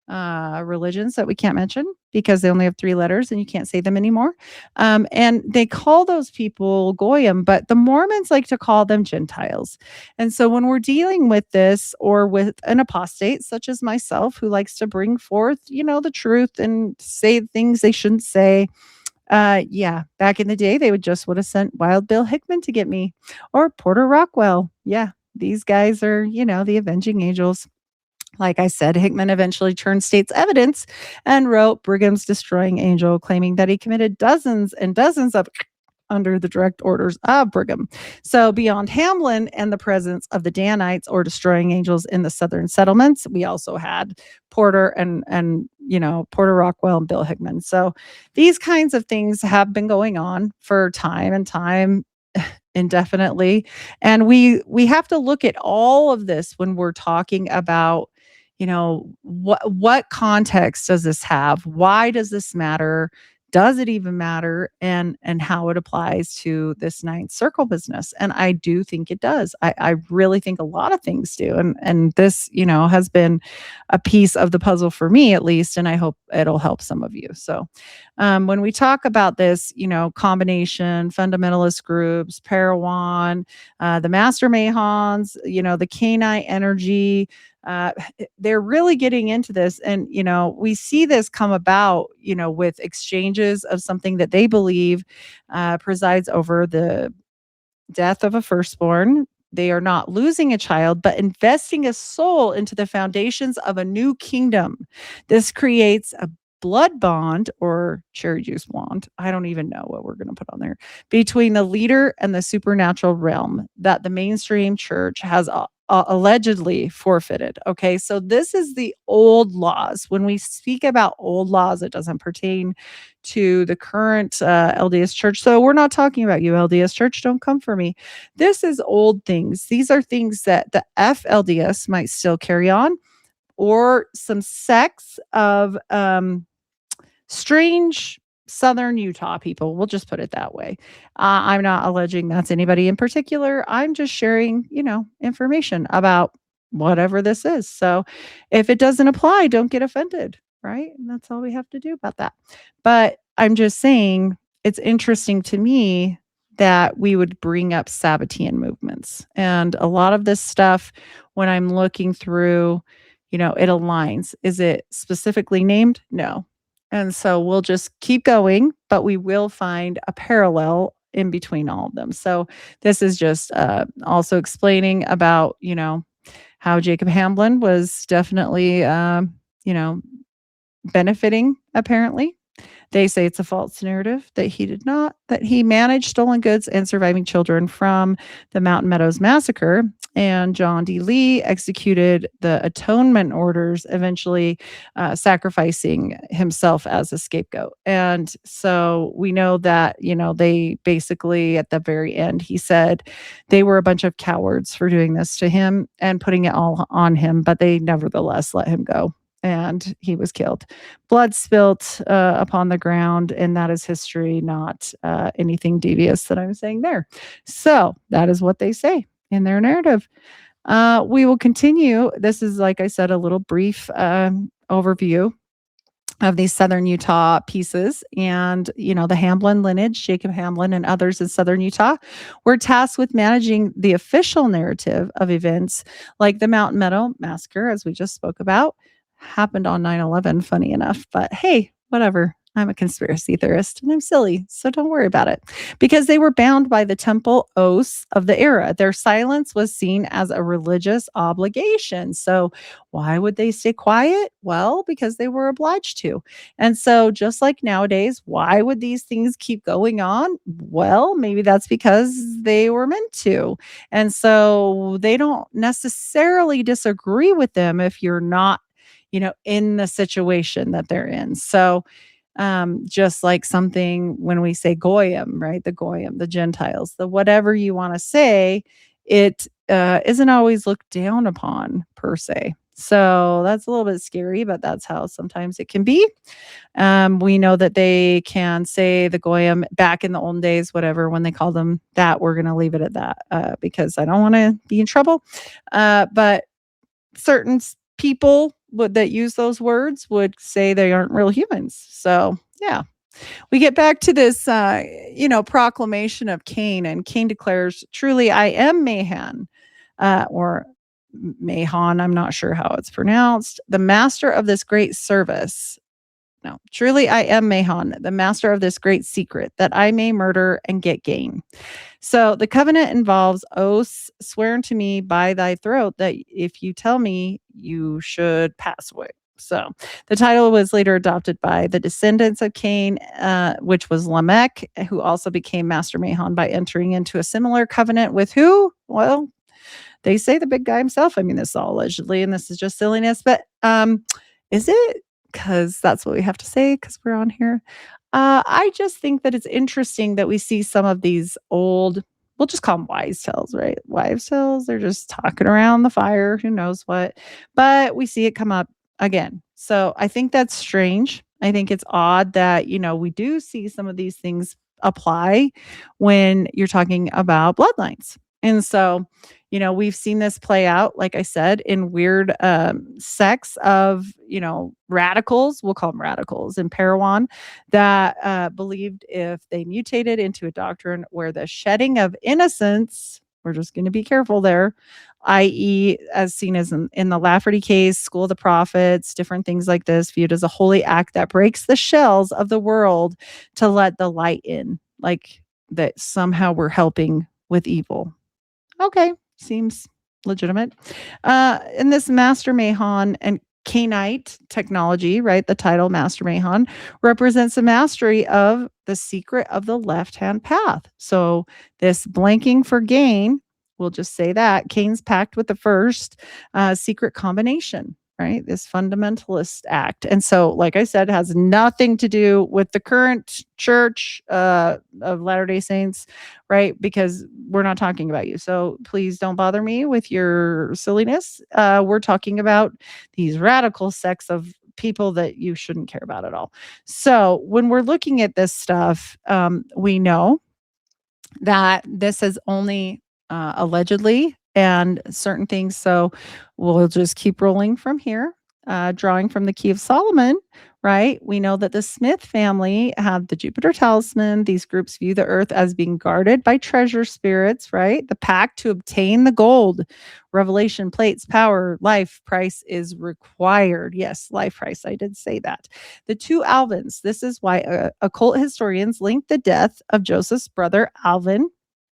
religions that we can't mention because they only have 3 letters and you can't say them anymore. And they call those people Goyim, but the Mormons like to call them Gentiles. And so when we're dealing with this or with an apostate such as myself who likes to bring forth, the truth and say things they shouldn't say, back in the day, they would have sent Wild Bill Hickman to get me or Porter Rockwell. Yeah, these guys are, the avenging angels. Like I said, Hickman eventually turned state's evidence and wrote Brigham's Destroying Angel, claiming that he committed dozens and dozens of under the direct orders of Brigham. So beyond Hamlin and the presence of the Danites or Destroying Angels in the southern settlements, we also had Porter and Porter Rockwell and Bill Hickman. So these kinds of things have been going on for time and time indefinitely. And we have to look at all of this when we're talking about what context does this have? Why does this matter? Does it even matter? And how it applies to this ninth circle business. And I do think it does. I really think a lot of things do. And this, has been a piece of the puzzle for me at least. And I hope it'll help some of you. So when we talk about this, combination, fundamentalist groups, Parowan, the Master Mahons, the Kenai energy, they're really getting into this. And, we see this come about, with exchanges of something that they believe presides over the death of a firstborn. They are not losing a child, but investing a soul into the foundations of a new kingdom. This creates a blood bond or cherry juice bond. I don't even know what we're going to put on there between the leader and the supernatural realm that the mainstream church has allegedly forfeited. Okay. So this is the old laws. When we speak about old laws, it doesn't pertain to the current LDS church. So we're not talking about you, LDS church. Don't come for me. This is old things. These are things that the FLDS might still carry on, or some sects of strange Southern Utah people. We'll just put it that way. I'm not alleging that's anybody in particular. I'm just sharing, information about whatever this is. So if it doesn't apply, don't get offended, right? And that's all we have to do about that. But I'm just saying it's interesting to me that we would bring up Sabbatean movements. And a lot of this stuff, when I'm looking through, it aligns. Is it specifically named? No. And so we'll just keep going, but we will find a parallel in between all of them. So this is just also explaining about, how Jacob Hamblin was definitely, benefiting, apparently. They say it's a false narrative that he did not, that he managed stolen goods and surviving children from the Mountain Meadows massacre. And John D. Lee executed the atonement orders, eventually sacrificing himself as a scapegoat. And so we know that, they basically at the very end, he said they were a bunch of cowards for doing this to him and putting it all on him, but they nevertheless let him go. And he was killed. Blood spilt upon the ground, and that is history, not anything devious that I'm saying there. So that is what they say in their narrative. We will continue. This is, like I said, a little brief overview of these southern Utah pieces. And, the Hamblin lineage, Jacob Hamblin and others in southern Utah, were tasked with managing the official narrative of events like the Mountain Meadow Massacre, as we just spoke about, happened on 9/11, funny enough. But hey, whatever. I'm a conspiracy theorist and I'm silly, so don't worry about it. Because they were bound by the temple oaths of the era. Their silence was seen as a religious obligation. So why would they stay quiet? Well, because they were obliged to. And so, just like nowadays, why would these things keep going on? Well, maybe that's because they were meant to. And so, they don't necessarily disagree with them if you're not, in the situation that they're in. So, just like something when we say Goyim, right? The Goyim, the Gentiles, the whatever you want to say, it isn't always looked down upon per se. So that's a little bit scary, but that's how sometimes it can be. We know that they can say the Goyim back in the olden days, whatever, when they call them that, we're going to leave it at that because I don't want to be in trouble. But certain people that use those words would say they aren't real humans. So, yeah. We get back to this, proclamation of Cain, and Cain declares, "Truly, I am Mahan," or Mahan. I'm not sure how it's pronounced. "The master of this great service. No, truly, I am Mahan, the master of this great secret, that I may murder and get gain." So the covenant involves oaths sworn to me by thy throat that if you tell me, you should pass away. So the title was later adopted by the descendants of Cain, which was Lamech, who also became Master Mahan by entering into a similar covenant with who? Well, they say the big guy himself. I mean, this is all allegedly, and this is just silliness, but is it? Because that's what we have to say because we're on here. I just think that it's interesting that we see some of these old, we'll just call them wives' tales, right? Wives' tales, they're just talking around the fire, who knows what. But we see it come up again. So I think that's strange. I think it's odd that, we do see some of these things apply when you're talking about bloodlines. And so, we've seen this play out, like I said, in weird sects of, radicals, we'll call them radicals in Parowan, that believed if they mutated into a doctrine where the shedding of innocence, we're just going to be careful there, i.e., as seen as in the Lafferty case, School of the Prophets, different things like this, viewed as a holy act that breaks the shells of the world to let the light in, like that somehow we're helping with evil. Okay, seems legitimate. In this Master Mahan and Cainite technology, right? The title Master Mahan represents a mastery of the secret of the left-hand path. So this blanking for gain, we'll just say that Cain's pact with the first secret combination, right? This fundamentalist act. And so, like I said, has nothing to do with the current church of Latter-day Saints, right? Because we're not talking about you. So please don't bother me with your silliness. We're talking about these radical sects of people that you shouldn't care about at all. So when we're looking at this stuff, we know that this is only allegedly and certain things. So we'll just keep rolling from here. Drawing from the Key of Solomon, right? We know that the Smith family have the Jupiter talisman. These groups view the earth as being guarded by treasure spirits, right? The pact to obtain the gold, revelation, plates, power, life price is required. Yes, life price. I did say that. The two Alvins. This is why occult historians link the death of Joseph's brother Alvin,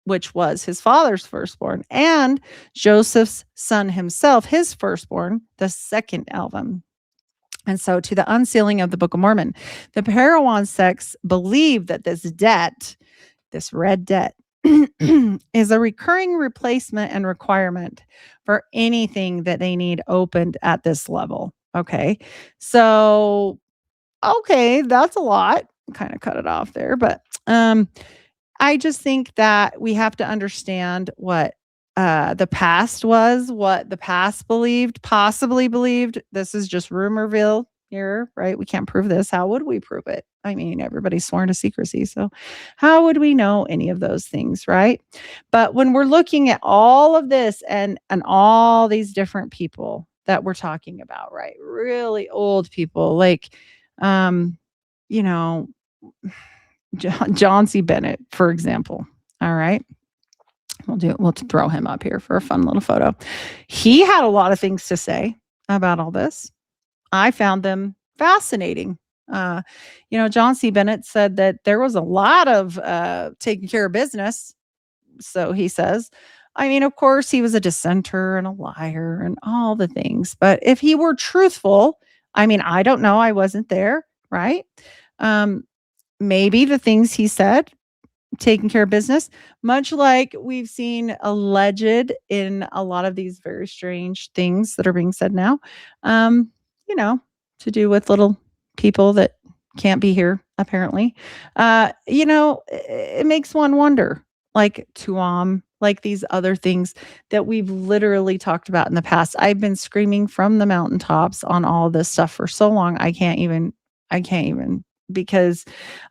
which was his father's firstborn, and Joseph's son himself, his firstborn, the second Alvin. And so to the unsealing of the Book of Mormon, the Parowan sects believe that this debt, this red debt, is a recurring replacement and requirement for anything that they need opened at this level. Okay. So, okay, that's a lot. Kind of cut it off there, but I just think that we have to understand what the past was, what the past believed, possibly believed. This is just rumorville here, right? We can't prove this. How would we prove it? I mean, everybody's sworn to secrecy. So how would we know any of those things, right? But when we're looking at all of this and all these different people that we're talking about, right? Really old people, like You know, John C. Bennett, for example. All right. We'll throw him up here for a fun little photo. He had a lot of things to say about all this. I found them fascinating. John C. Bennett said that there was a lot of taking care of business. So he says, I mean, of course, he was a dissenter and a liar and all the things. But if he were truthful, I mean, I don't know. I wasn't there, right? Maybe the things he said, taking care of business, much like we've seen alleged in a lot of these very strange things that are being said now, you know, to do with little people that can't be here, apparently. It makes one wonder, like Tuam, like these other things that we've literally talked about in the past. I've been screaming from the mountaintops on all this stuff for so long. I can't even because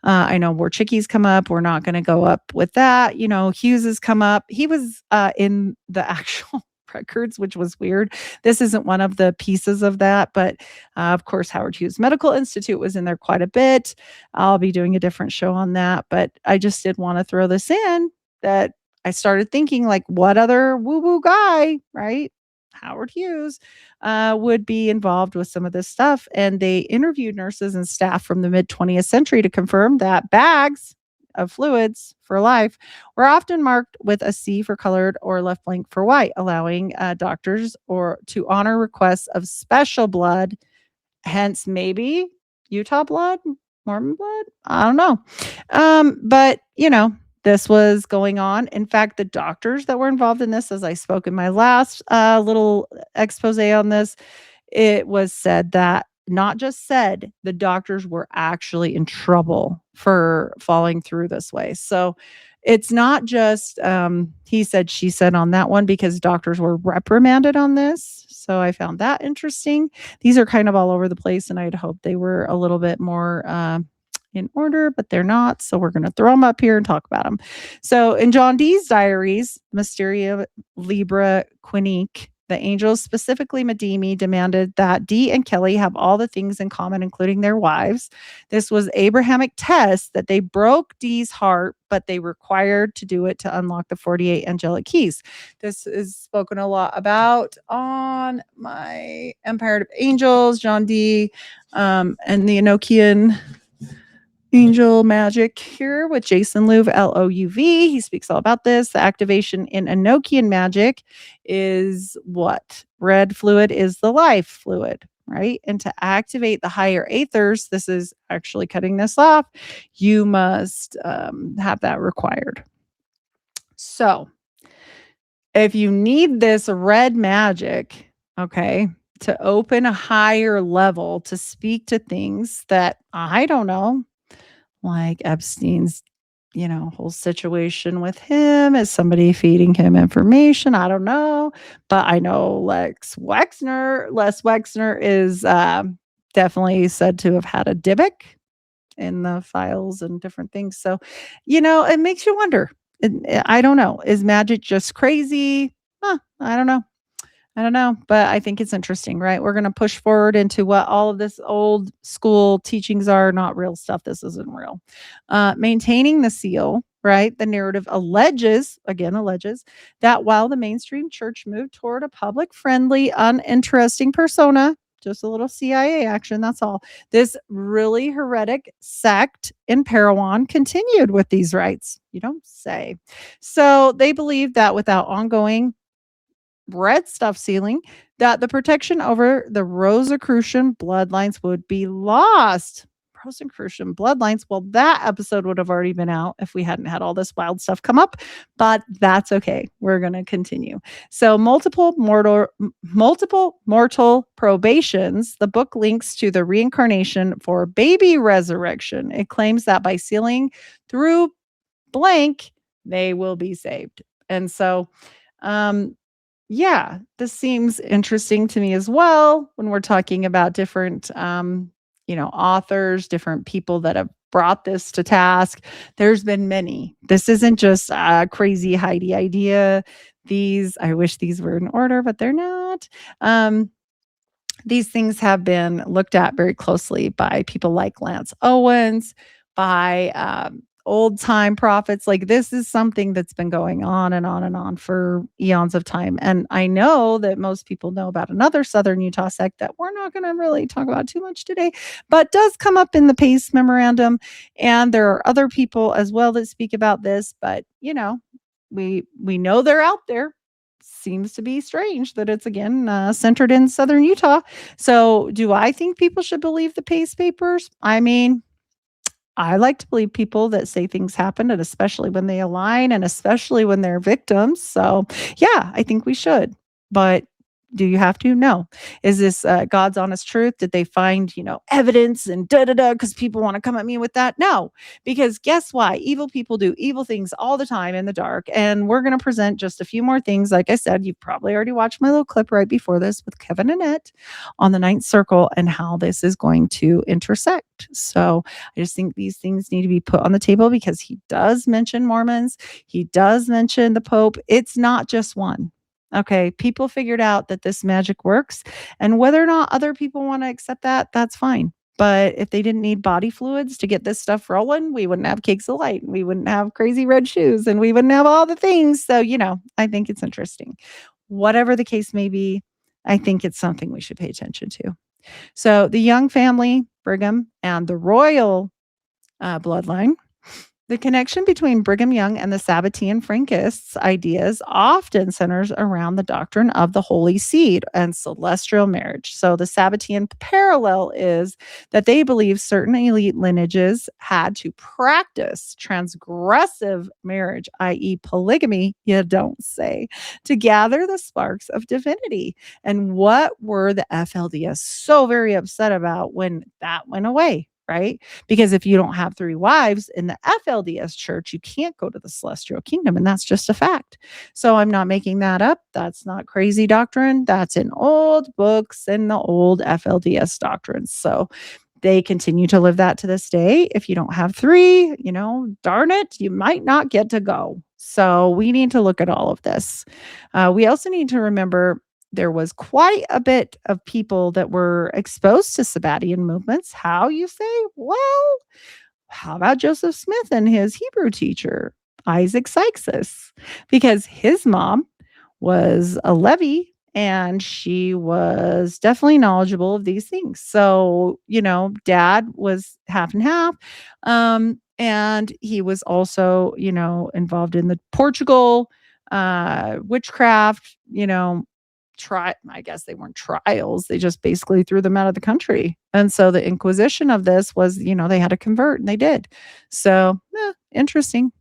I know more chickies come up. We're not going to go up with that. Hughes has come up. He was in the actual records, which was weird. This isn't one of the pieces of that, but of course, Howard Hughes Medical Institute was in there quite a bit. I'll be doing a different show on that, but I just did want to throw this in that I started thinking, like, what other woo-woo guy, right? Howard Hughes would be involved with some of this stuff. And they interviewed nurses and staff from the mid 20th century to confirm that bags of fluids for life were often marked with a C for colored or left blank for white, allowing doctors to honor requests of special blood, hence maybe Utah blood, Mormon blood. I don't know. But this was going on. In fact, the doctors that were involved in this, as I spoke in my last little expose on this, it was said that, not just said, the doctors were actually in trouble for following through this way. So it's not just he said, she said on that one, because doctors were reprimanded on this. So I found that interesting. These are kind of all over the place, and I'd hoped they were a little bit more in order, but they're not. So we're going to throw them up here and talk about them. So in John Dee's diaries, Mysteria Libra Quinique, the angels, specifically Medimi, demanded that Dee and Kelly have all the things in common, including their wives. This was Abrahamic test that they broke Dee's heart, but they required to do it to unlock the 48 angelic keys. This is spoken a lot about on my Empire of Angels, John Dee, and the Enochian Angel Magic here with Jason Louv, Louv. He speaks all about this. The activation in Enochian magic is what? Red fluid is the life fluid, right? And to activate the higher aethers, this is actually cutting this off, you must have that required. So if you need this red magic, okay, to open a higher level, to speak to things that, I don't know, like Epstein's, whole situation with him, is somebody feeding him information? I don't know. But I know Les Wexner is definitely said to have had a Dybbuk in the files and different things. So, it makes you wonder. I don't know. Is magic just crazy? I don't know. But I think it's interesting, right? We're going to push forward into what all of this old school teachings are, not real stuff. This isn't real. Maintaining the seal, right? The narrative alleges that while the mainstream church moved toward a public-friendly, uninteresting persona, just a little CIA action, that's all, this really heretic sect in Parowan continued with these rites. You don't say. So they believed that without ongoing red stuff sealing, that the protection over the Rosicrucian bloodlines would be lost. Rosicrucian bloodlines. Well, that episode would have already been out if we hadn't had all this wild stuff come up, but that's okay. We're going to continue. So multiple mortal probations. The book links to the reincarnation for baby resurrection. It claims that by sealing through blank, they will be saved. And so, yeah, this seems interesting to me as well when we're talking about different, authors, different people that have brought this to task. There's been many. This isn't just a crazy Heidi idea. I wish these were in order, but they're not. these things have been looked at very closely by people like Lance Owens, by old time prophets. Like this is something that's been going on and on and on for eons of time. And I know that most people know about another Southern Utah sect that we're not going to really talk about too much today, but does come up in the Pace Memorandum. And there are other people as well that speak about this. But we know they're out there. Seems to be strange that it's again centered in Southern Utah. So, do I think people should believe the Pace papers? I mean, I like to believe people that say things happen, and especially when they align, and especially when they're victims. So, yeah, I think we should. But do you have to? No. Is this God's honest truth? Did they find, evidence and da da da? Because people want to come at me with that? No, because guess why? Evil people do evil things all the time in the dark. And we're going to present just a few more things. Like I said, you've probably already watched my little clip right before this with Kevin Annett on the ninth circle and how this is going to intersect. So I just think these things need to be put on the table because he does mention Mormons. He does mention the Pope. It's not just one. Okay, people figured out that this magic works, and whether or not other people want to accept that, that's fine. But if they didn't need body fluids to get this stuff rolling, we wouldn't have cakes of light, and we wouldn't have crazy red shoes, and we wouldn't have all the things. So, I think it's interesting. Whatever the case may be, I think it's something we should pay attention to. So, the Young family, Brigham, and the royal bloodline. The connection between Brigham Young and the Sabbatean Frankists' ideas often centers around the doctrine of the Holy Seed and celestial marriage. So the Sabbatean parallel is that they believe certain elite lineages had to practice transgressive marriage, i.e., polygamy, you don't say, to gather the sparks of divinity. And what were the FLDS so very upset about when that went away? Right? Because if you don't have 3 wives in the FLDS church, you can't go to the celestial kingdom. And that's just a fact. So I'm not making that up. That's not crazy doctrine. That's in old books and the old FLDS doctrines. So they continue to live that to this day. If you don't have 3, darn it, you might not get to go. So we need to look at all of this. We also need to remember there was quite a bit of people that were exposed to Sabbatian movements. How, you say? Well, how about Joseph Smith and his Hebrew teacher, Isaac Sykes? Because his mom was a Levy and she was definitely knowledgeable of these things. So, dad was half and half. And he was also, involved in the Portugal witchcraft, I guess they weren't trials. They just basically threw them out of the country. And so the Inquisition of this was, they had to convert and they did. So, interesting.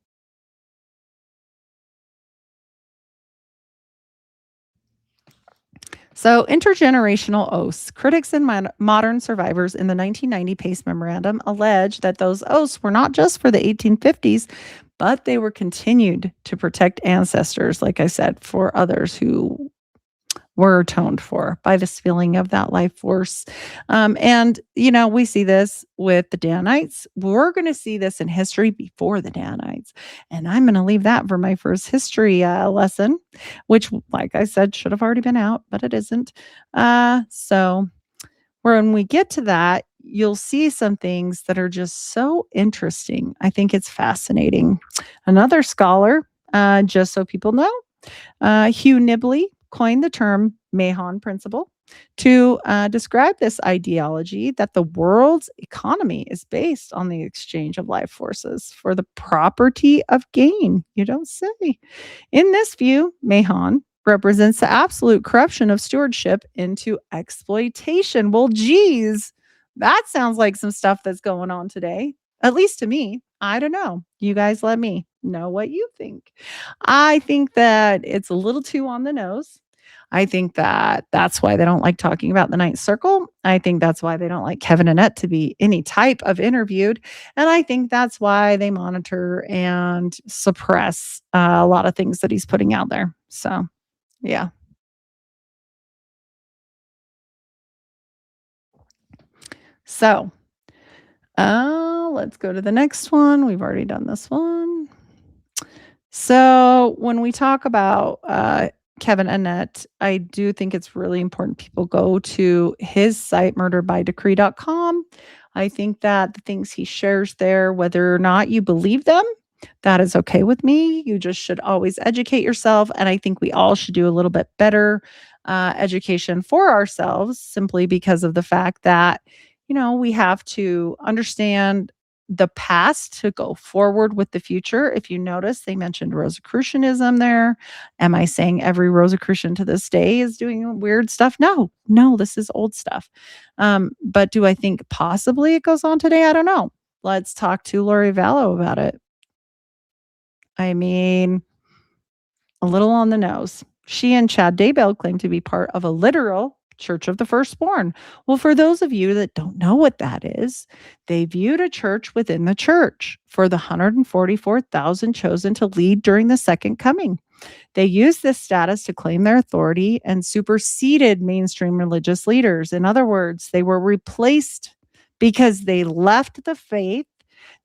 So, intergenerational oaths. Critics and modern survivors in the 1990 Pace Memorandum allege that those oaths were not just for the 1850s, but they were continued to protect ancestors, like I said, for others who were atoned for by this feeling of that life force. And, we see this with the Danites. We're going to see this in history before the Danites. And I'm going to leave that for my first history lesson, which, like I said, should have already been out, but it isn't. So when we get to that, you'll see some things that are just so interesting. I think it's fascinating. Another scholar, just so people know, Hugh Nibley, coined the term Mahon principle to describe this ideology that the world's economy is based on the exchange of life forces for the property of gain. You don't say. In this view, Mahon represents the absolute corruption of stewardship into exploitation. Well, geez, that sounds like some stuff that's going on today, at least to me. I don't know. You guys let me know what you think. I think that it's a little too on the nose. I think that that's why they don't like talking about the ninth circle. I think that's why they don't like Kevin Annett to be any type of interviewed. And I think that's why they monitor and suppress a lot of things that he's putting out there. So, yeah. So, let's go to the next one. We've already done this one. So when we talk about Kevin Annett, I do think it's really important people go to his site, murderbydecree.com. I think that the things he shares there, whether or not you believe them, that is okay with me. You just should always educate yourself. And I think we all should do a little bit better education for ourselves simply because of the fact that, we have to understand the past to go forward with the future. If you notice, they mentioned Rosicrucianism there. Am I saying every Rosicrucian to this day is doing weird stuff? No, no, this is old stuff. But do I think possibly it goes on today? I don't know. Let's talk to Lori Vallow about it. I mean, a little on the nose. She and Chad Daybell claim to be part of a literal Church of the Firstborn. Well, for those of you that don't know what that is, they viewed a church within the church for the 144,000 chosen to lead during the second coming. They used this status to claim their authority and superseded mainstream religious leaders. In other words, they were replaced because they left the faith.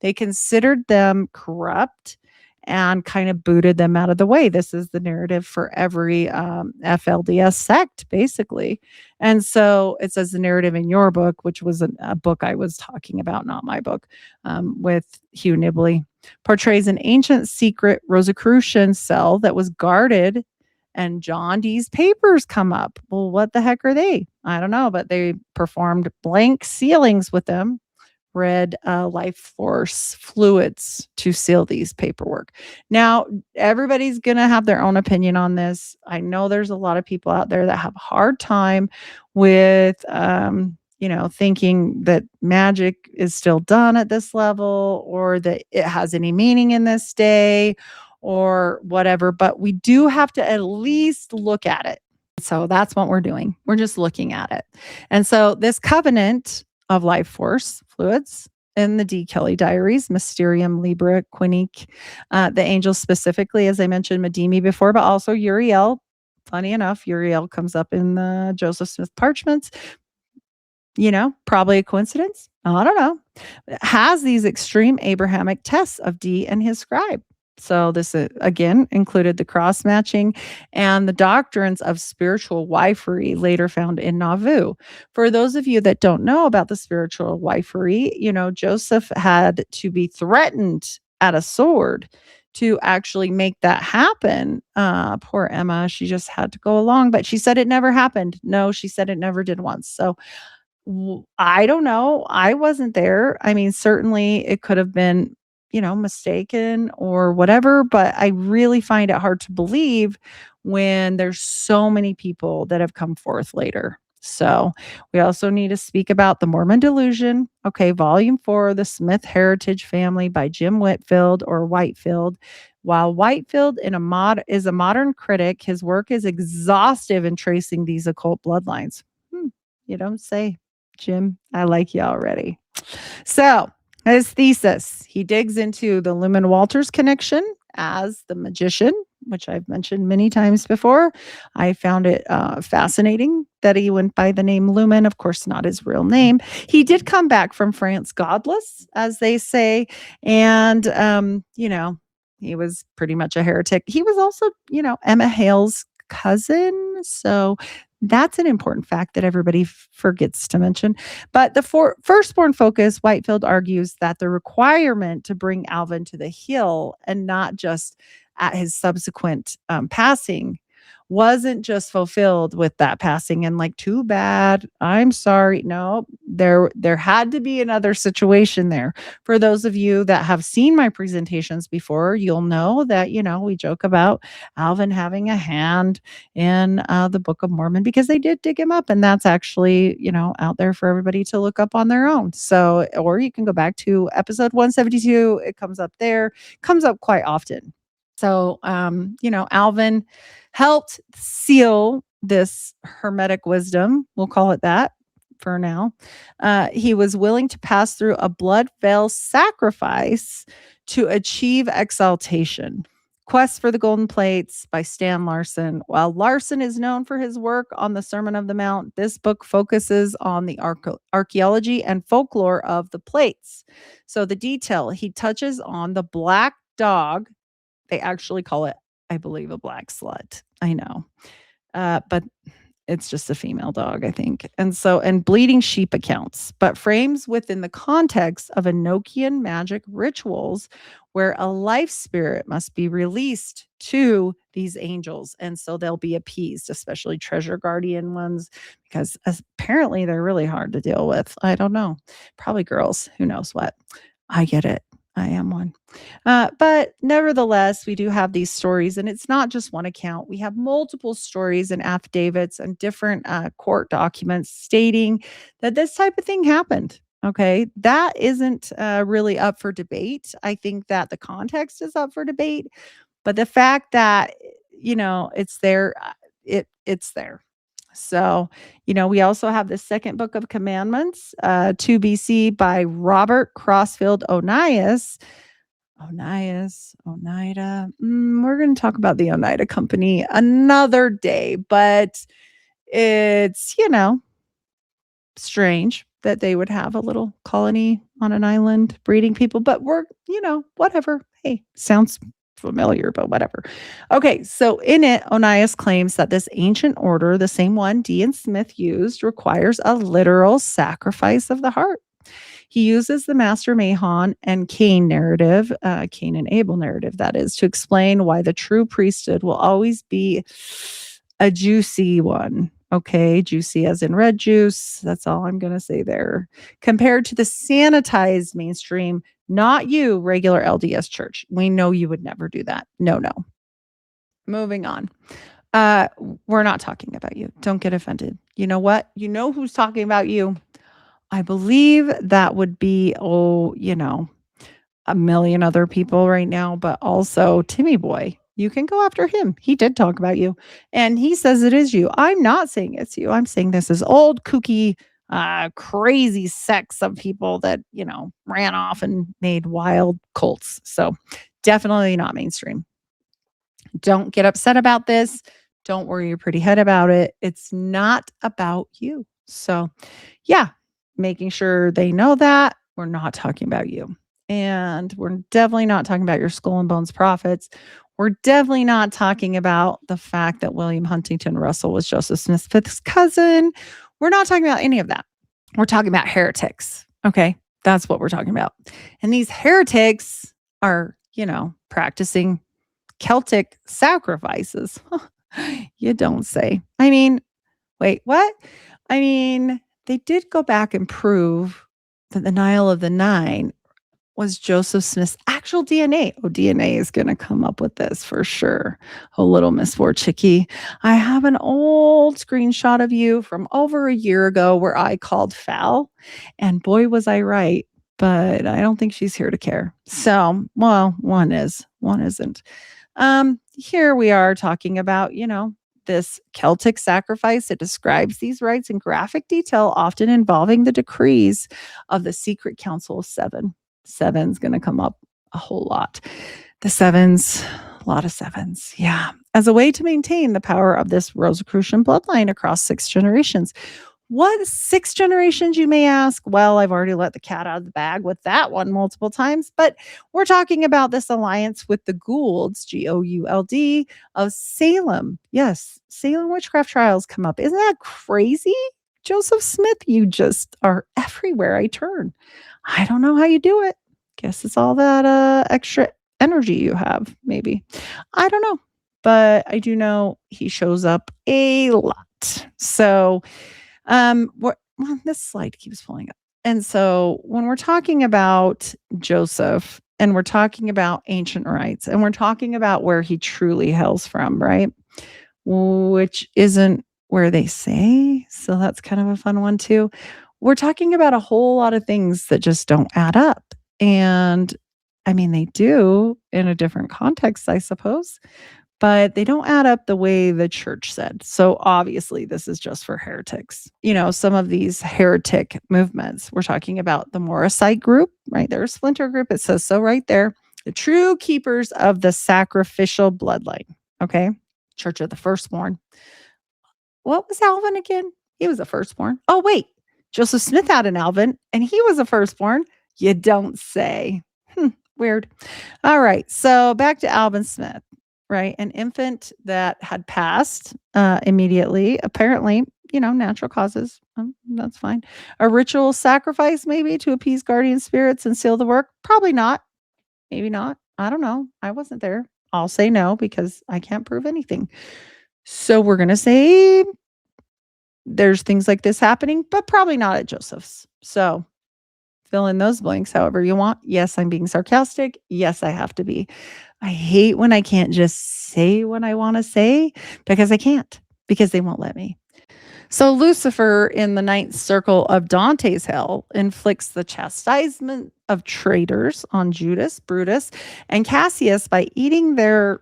They considered them corrupt and kind of booted them out of the way. This is the narrative for every FLDS sect, basically. And so it says the narrative in your book, which was a book I was talking about, not my book, with Hugh Nibley, portrays an ancient secret Rosicrucian cell that was guarded, and John Dee's papers come up. Well, what the heck are they? I don't know, but they performed blank sealings with them, red life force fluids to seal these paperwork. Now, everybody's going to have their own opinion on this. I know there's a lot of people out there that have a hard time with, thinking that magic is still done at this level or that it has any meaning in this day or whatever. But we do have to at least look at it. So that's what we're doing. We're just looking at it. And so this covenant of life force fluids in the D. Kelly diaries, Mysterium, Libra, Quinique, the angels specifically, as I mentioned, Medimi before, but also Uriel. Funny enough, Uriel comes up in the Joseph Smith parchments. Probably a coincidence. I don't know. It has these extreme Abrahamic tests of D and his scribe. So this, again, included the cross matching and the doctrines of spiritual wifery later found in Nauvoo. For those of you that don't know about the spiritual wifery, Joseph had to be threatened at a sword to actually make that happen. Poor Emma, she just had to go along, but she said it never happened. No, she said it never did once. So I don't know. I wasn't there. I mean, certainly it could have been mistaken or whatever, but I really find it hard to believe when there's so many people that have come forth later. So we also need to speak about the Mormon Delusion. Okay, Volume 4, The Smith Heritage Family by Jim Whitfield or Whitefield. While Whitefield is a modern critic, his work is exhaustive in tracing these occult bloodlines. You don't say, Jim. I like you already. So his thesis, he digs into the Lumen Walters connection as the magician, which I've mentioned many times before. I found it fascinating that he went by the name Lumen, of course, not his real name. He did come back from France godless, as they say. And, he was pretty much a heretic. He was also, Emma Hale's cousin. So that's an important fact that everybody forgets to mention. But the firstborn focus, Whitefield argues that the requirement to bring Alvin to the hill and not just at his subsequent passing wasn't just fulfilled with that passing and like, too bad, I'm sorry. No, there had to be another situation there. For those of you that have seen my presentations before, you'll know that, we joke about Alvin having a hand in the Book of Mormon because they did dig him up. And that's actually, out there for everybody to look up on their own. So, or you can go back to episode 172. It comes up there, comes up quite often. So, Alvin helped seal this hermetic wisdom. We'll call it that for now. He was willing to pass through a blood veil sacrifice to achieve exaltation. Quest for the Golden Plates by Stan Larson. While Larson is known for his work on the Sermon of the Mount, this book focuses on the archaeology and folklore of the plates. So the detail, he touches on the black dog. They actually call it I believe, a black slut. I know. But it's just a female dog, I think. And bleeding sheep accounts, but frames within the context of Enochian magic rituals where a life spirit must be released to these angels. And so they'll be appeased, especially treasure guardian ones, because apparently they're really hard to deal with. I don't know. Probably girls. Who knows what? I get it. I am one. But nevertheless, we do have these stories, and it's not just one account. We have multiple stories and affidavits and different court documents stating that this type of thing happened. Okay. That isn't really up for debate. I think that the context is up for debate, but the fact that, it's there, it's there. So, we also have the second book of commandments, 2 BC by Robert Crossfield Onias. Oneida. We're going to talk about the Oneida Company another day, but it's, strange that they would have a little colony on an island breeding people, but we're, whatever. Hey, sounds familiar, but whatever. Okay, so in it, Onias claims that this ancient order, the same one D. and Smith used, requires a literal sacrifice of the heart. He uses the Master Mahon and Cain narrative, Cain and Abel narrative, that is, to explain why the true priesthood will always be a juicy one. Okay, juicy as in red juice. That's all I'm going to say there. Compared to the sanitized mainstream, not you, regular LDS church. We know you would never do that. No. Moving on. We're not talking about you. Don't get offended. You know what? You know who's talking about you? I believe that would be, a million other people right now, but also Timmy Boy. You can go after him. He did talk about you. And he says it is you. I'm not saying it's you. I'm saying this is old, kooky, crazy sects of people that, ran off and made wild cults. So definitely not mainstream. Don't get upset about this. Don't worry your pretty head about it. It's not about you. So yeah, making sure they know that we're not talking about you. And we're definitely not talking about your skull and bones prophets. We're definitely not talking about the fact that William Huntington Russell was Joseph Smith's fifth cousin. We're not talking about any of that. We're talking about heretics. Okay. That's what we're talking about. And these heretics are, practicing Celtic sacrifices. You don't say. I mean, wait, what? I mean, they did go back and prove that the Nile of the Nine was Joseph Smith's actual DNA. Oh, DNA is going to come up with this for sure. Oh, little Miss Vorchicki. I have an old screenshot of you from over a year ago where I called foul. And boy, was I right. But I don't think she's here to care. So, well, one is, one isn't. Here we are talking about, this Celtic sacrifice. It describes these rites in graphic detail, often involving the decrees of the secret council of seven. Seven's going to come up a whole lot. The sevens, a lot of sevens. Yeah. As a way to maintain the power of this Rosicrucian bloodline across 6 generations. What 6 generations, you may ask? Well, I've already let the cat out of the bag with that one multiple times, but we're talking about this alliance with the Goulds, Gould, of Salem. Yes, Salem witchcraft trials come up. Isn't that crazy? Joseph Smith, you just are everywhere I turn. I don't know how you do it. Guess it's all that extra energy you have, maybe. I don't know. But I do know he shows up a lot. So this slide keeps pulling up. And so when we're talking about Joseph and we're talking about ancient rites and we're talking about where he truly hails from, right? Which isn't where they say. So that's kind of a fun one too. We're talking about a whole lot of things that just don't add up. And I mean, they do in a different context, I suppose, but they don't add up the way the church said. So obviously this is just for heretics. Some of these heretic movements, we're talking about the Morrisite group, right? They're a splinter group. It says so right there. The true keepers of the sacrificial bloodline. Okay. Church of the Firstborn. What was Alvin again? He was a firstborn. Oh, wait. Joseph Smith had an Alvin, and he was a firstborn. You don't say. Weird. All right. So back to Alvin Smith. right? An infant that had passed immediately, apparently, natural causes. That's fine. A ritual sacrifice, maybe to appease guardian spirits and seal the work. Probably not. Maybe not. I don't know. I wasn't there. I'll say no because I can't prove anything. So we're going to say there's things like this happening, but probably not at Joseph's. So fill in those blanks however you want. Yes, I'm being sarcastic. Yes, I have to be. I hate when I can't just say what I want to say because I can't, because they won't let me. So Lucifer in the ninth circle of Dante's hell inflicts the chastisement of traitors on Judas, Brutus, and Cassius by eating their,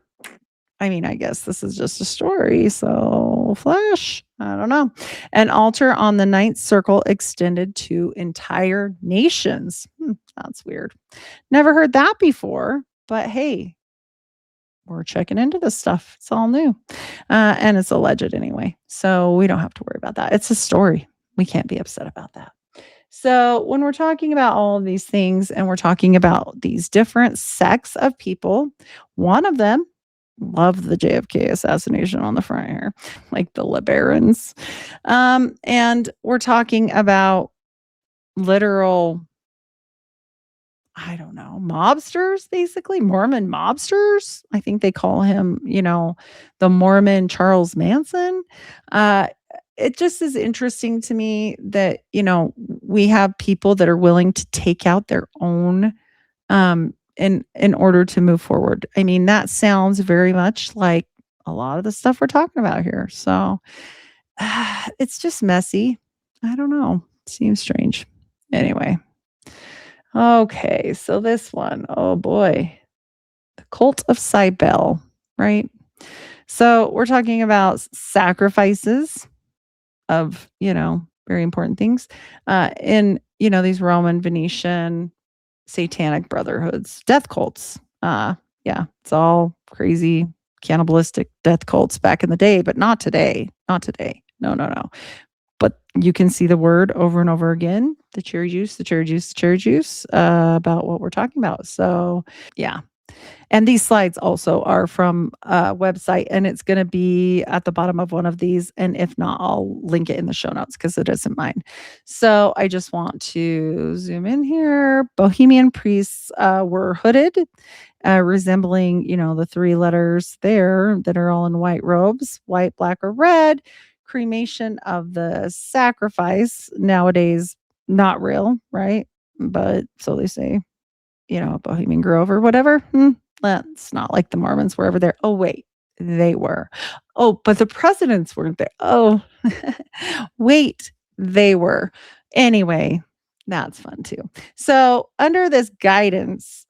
I guess this is just a story, so flesh, I don't know. An altar on the ninth circle extended to entire nations. That's weird. Never heard that before, but hey, we're checking into this stuff. It's all new. And it's alleged anyway. So we don't have to worry about that. It's a story. We can't be upset about that. So when we're talking about all of these things and we're talking about these different sects of people, one of them, love the JFK assassination on the front here, like the LeBarons. And we're talking about literal, I don't know, mobsters, basically, Mormon mobsters. I think they call him, the Mormon Charles Manson. It just is interesting to me that, we have people that are willing to take out their own in order to move forward. That sounds very much like a lot of the stuff we're talking about here. So it's just messy. I don't know. Seems strange. Anyway. Okay, so this one, oh boy, the cult of Cybele, right? So we're talking about sacrifices of, very important things in, these Roman, Venetian, satanic brotherhoods, death cults. Yeah, it's all crazy, cannibalistic death cults back in the day, but not today. Not today. No. But you can see the word over and over again, the cherry juice, about what we're talking about. So, yeah. And these slides also are from a website, and it's going to be at the bottom of one of these. And if not, I'll link it in the show notes because it isn't mine. So I just want to zoom in here. Bohemian priests were hooded, resembling, the three letters there that are all in white robes, white, black, or red. Cremation of the sacrifice, nowadays not real, right? But so they say, Bohemian Grove or whatever. That's not like the Mormons were ever there. Oh, wait, they were. Oh, but the presidents weren't there. Oh, wait, they were. Anyway, that's fun too. So under this guidance,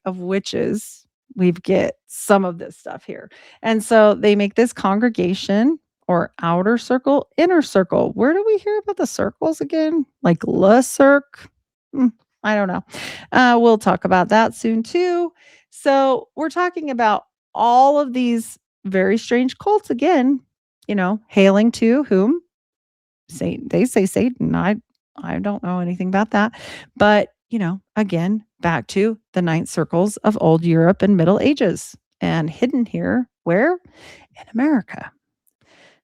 of witches, we get some of this stuff here. And so they make this congregation or outer circle, inner circle. Where do we hear about the circles again? Like Le Cirque? I don't know. We'll talk about that soon too. So we're talking about all of these very strange cults again, hailing to whom? Satan. They say Satan. I don't know anything about that. But, again, back to the ninth circles of old Europe and Middle Ages. And hidden here, where? In America.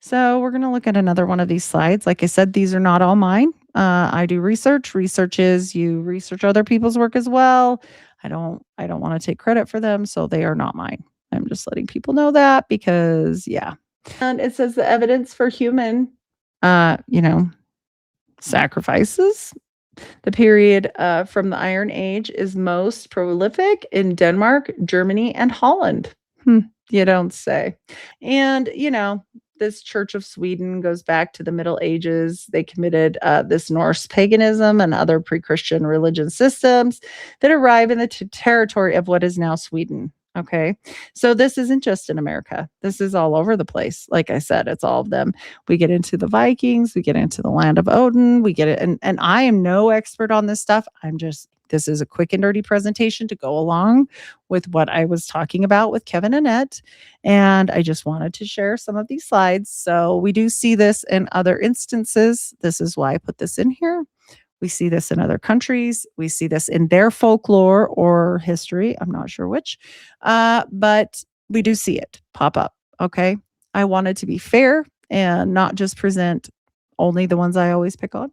So we're going to look at another one of these slides. Like I said, these are not all mine. I do research. Research is you research other people's work as well. I don't want to take credit for them, so they are not mine. I'm just letting people know that because, yeah. And it says the evidence for human, sacrifices. The period from the Iron Age is most prolific in Denmark, Germany, and Holland. You don't say. And, this Church of Sweden goes back to the Middle Ages. They committed this Norse paganism and other pre-Christian religion systems that arrive in the territory of what is now Sweden. Okay. So this isn't just in America. This is all over the place. Like I said, it's all of them. We get into the Vikings, we get into the land of Odin, we get it. And I am no expert on this stuff. This is a quick and dirty presentation to go along with what I was talking about with Kevin Annett. And I just wanted to share some of these slides. So we do see this in other instances. This is why I put this in here. We see this in other countries. We see this in their folklore or history. I'm not sure which. But we do see it pop up. Okay. I wanted to be fair and not just present only the ones I always pick on.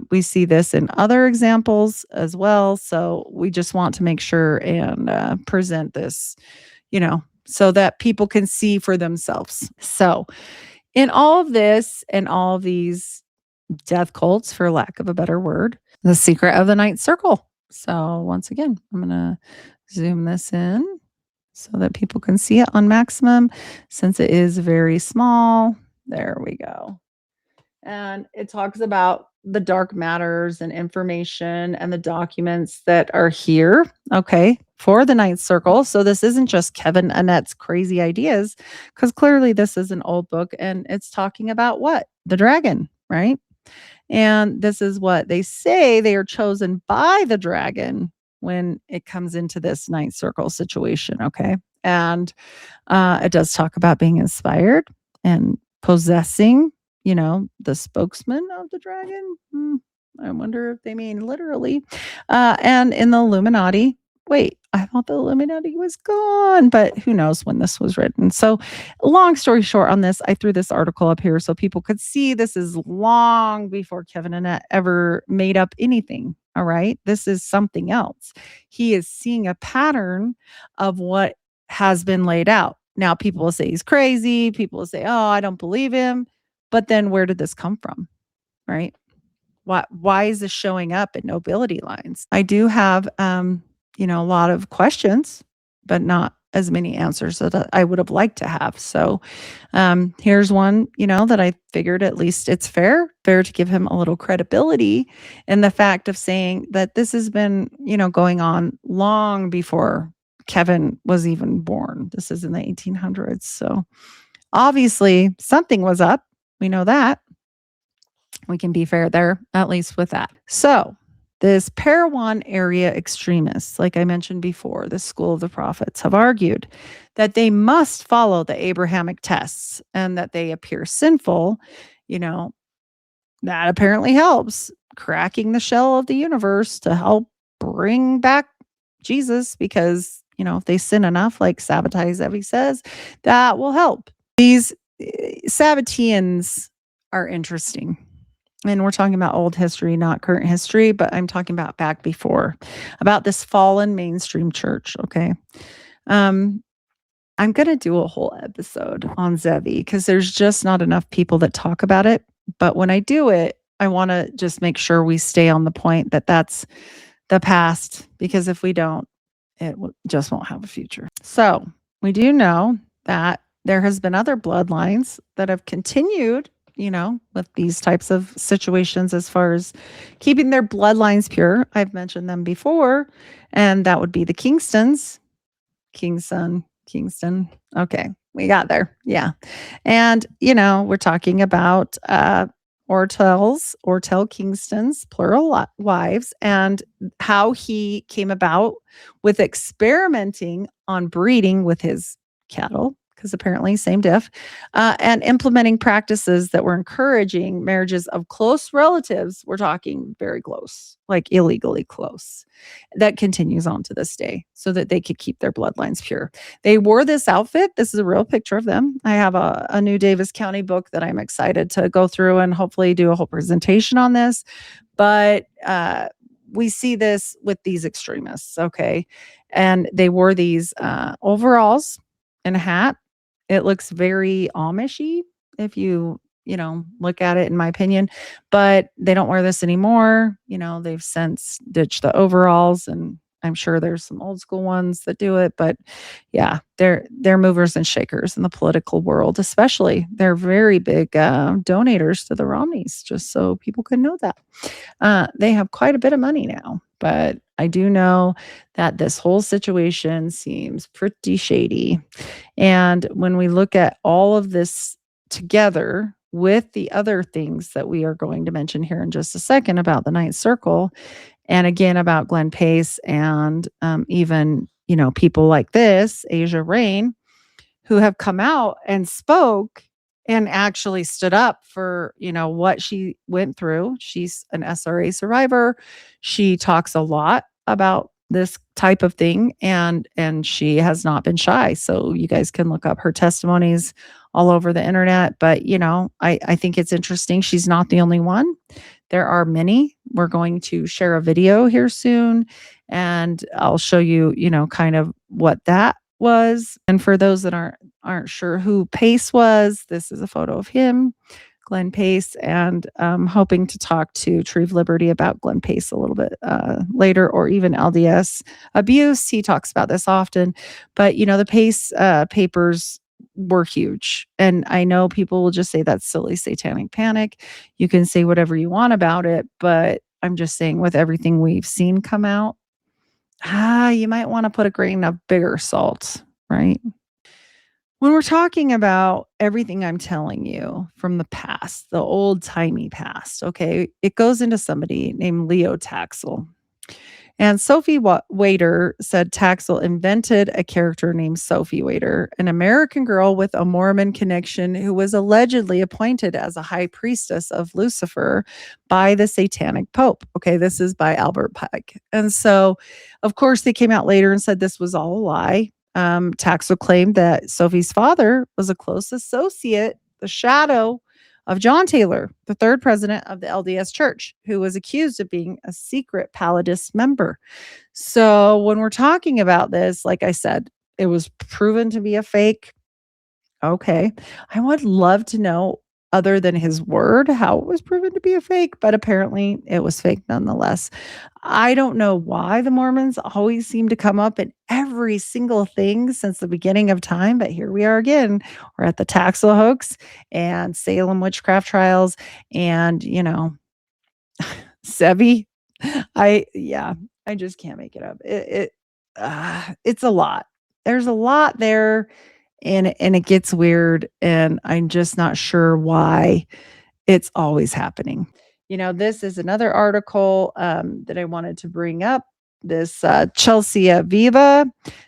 We see this in other examples as well. So we just want to make sure and present this, so that people can see for themselves. So in all of this and all of these death cults, for lack of a better word, the secret of the ninth circle. So once again, I'm going to zoom this in so that people can see it on maximum since it is very small. There we go. And it talks about the dark matters and information and the documents that are here, okay, for the ninth circle. So this isn't just Kevin Annett's crazy ideas, because clearly this is an old book and it's talking about what? The dragon, right? And this is what they say, they are chosen by the dragon when it comes into this ninth circle situation, okay? And it does talk about being inspired and possessing, the spokesman of the dragon. I wonder if they mean literally. And in the Illuminati, wait, I thought the Illuminati was gone, but who knows when this was written. So long story short on this, I threw this article up here so people could see this is long before Kevin Annett ever made up anything. All right. This is something else. He is seeing a pattern of what has been laid out. Now, people will say he's crazy. People will say, oh, I don't believe him. But then where did this come from? Right? Why is this showing up in nobility lines? I do have, a lot of questions, but not as many answers that I would have liked to have. So here's one, that I figured at least it's fair to give him a little credibility in the fact of saying that this has been, going on long before Kevin was even born. This is in the 1800s. So obviously something was up. We know that. We can be fair there, at least with that. So this Parowan area extremists, like I mentioned before, the School of the Prophets, have argued that they must follow the Abrahamic tests and that they appear sinful. That apparently helps cracking the shell of the universe to help bring back Jesus, because, if they sin enough, like Sabbatai Zevi says, that will help. These Sabbateans are interesting. And we're talking about old history, not current history, but I'm talking about back before, about this fallen mainstream church, okay? I'm going to do a whole episode on Zevi because there's just not enough people that talk about it. But when I do it, I want to just make sure we stay on the point that that's the past, because if we don't, it just won't have a future. So we do know that there has been other bloodlines that have continued, with these types of situations as far as keeping their bloodlines pure. I've mentioned them before, and that would be the Kingstons. Kingston. Okay, we got there. Yeah. And, we're talking about Ortel Kingston's plural wives, and how he came about with experimenting on breeding with his cattle, because apparently same diff, and implementing practices that were encouraging marriages of close relatives. We're talking very close, like illegally close. That continues on to this day so that they could keep their bloodlines pure. They wore this outfit. This is a real picture of them. I have a new Davis County book that I'm excited to go through and hopefully do a whole presentation on this. But we see this with these extremists, okay? And they wore these overalls and a hat. It looks very Amishy if you look at it, in my opinion, but they don't wear this anymore. They've since ditched the overalls, and I'm sure there's some old school ones that do it, but yeah, they're movers and shakers in the political world, especially. They're very big donators to the Romneys, just so people can know that. They have quite a bit of money now, but I do know that this whole situation seems pretty shady. And when we look at all of this together with the other things that we are going to mention here in just a second about the ninth circle, and again about Glenn Pace, and even people like this Asia Rain, who have come out and spoke and actually stood up for what she went through. She's an SRA survivor. She talks a lot about this type of thing, and she has not been shy. So you guys can look up her testimonies all over the internet. But I think it's interesting. She's not the only one. There are many. We're going to share a video here soon, and I'll show you, kind of what that was. And for those that aren't sure who Pace was, this is a photo of him, Glenn Pace, and I'm hoping to talk to Tree of Liberty about Glenn Pace a little bit later, or even LDS abuse. He talks about this often, but the Pace papers were huge. And I know people will just say that's silly satanic panic. You can say whatever you want about it, but I'm just saying, with everything we've seen come out, you might want to put a grain of bigger salt, right? When we're talking about everything I'm telling you from the past, the old timey past, okay, it goes into somebody named Leo Taxel. And Sophie Waiter said Taxel invented a character named Sophie Waiter, an American girl with a Mormon connection who was allegedly appointed as a high priestess of Lucifer by the Satanic Pope. Okay, this is by Albert Pike. And so, of course, they came out later and said this was all a lie. Taxel claimed that Sophie's father was a close associate, the shadow of John Taylor, the third president of the LDS Church, who was accused of being a secret Palladist member. So when we're talking about this, like I said, it was proven to be a fake. Okay. I would love to know, other than his word, how it was proven to be a fake, but apparently it was fake nonetheless. I don't know why the Mormons always seem to come up in every single thing since the beginning of time, but here we are again. We're at the Taxel hoax and Salem witchcraft trials, and Sevi. I just can't make it up. It's a lot. There's a lot there, and it gets weird, and I'm just not sure why it's always happening. This is another article that I wanted to bring up. This Chelsea Viva.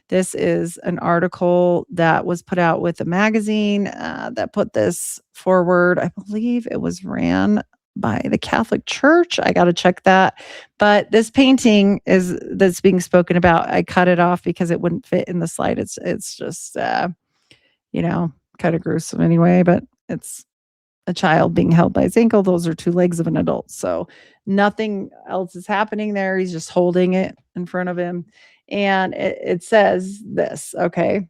This is an article that was put out with a magazine that put this forward. I believe it was ran by the Catholic Church. I got to check that. But this painting that's being spoken about. I cut it off because it wouldn't fit in the slide. It's just kind of gruesome anyway. But it's a child being held by his ankle. Those are two legs of an adult. So nothing else is happening there. He's just holding it in front of him. And it says this, okay?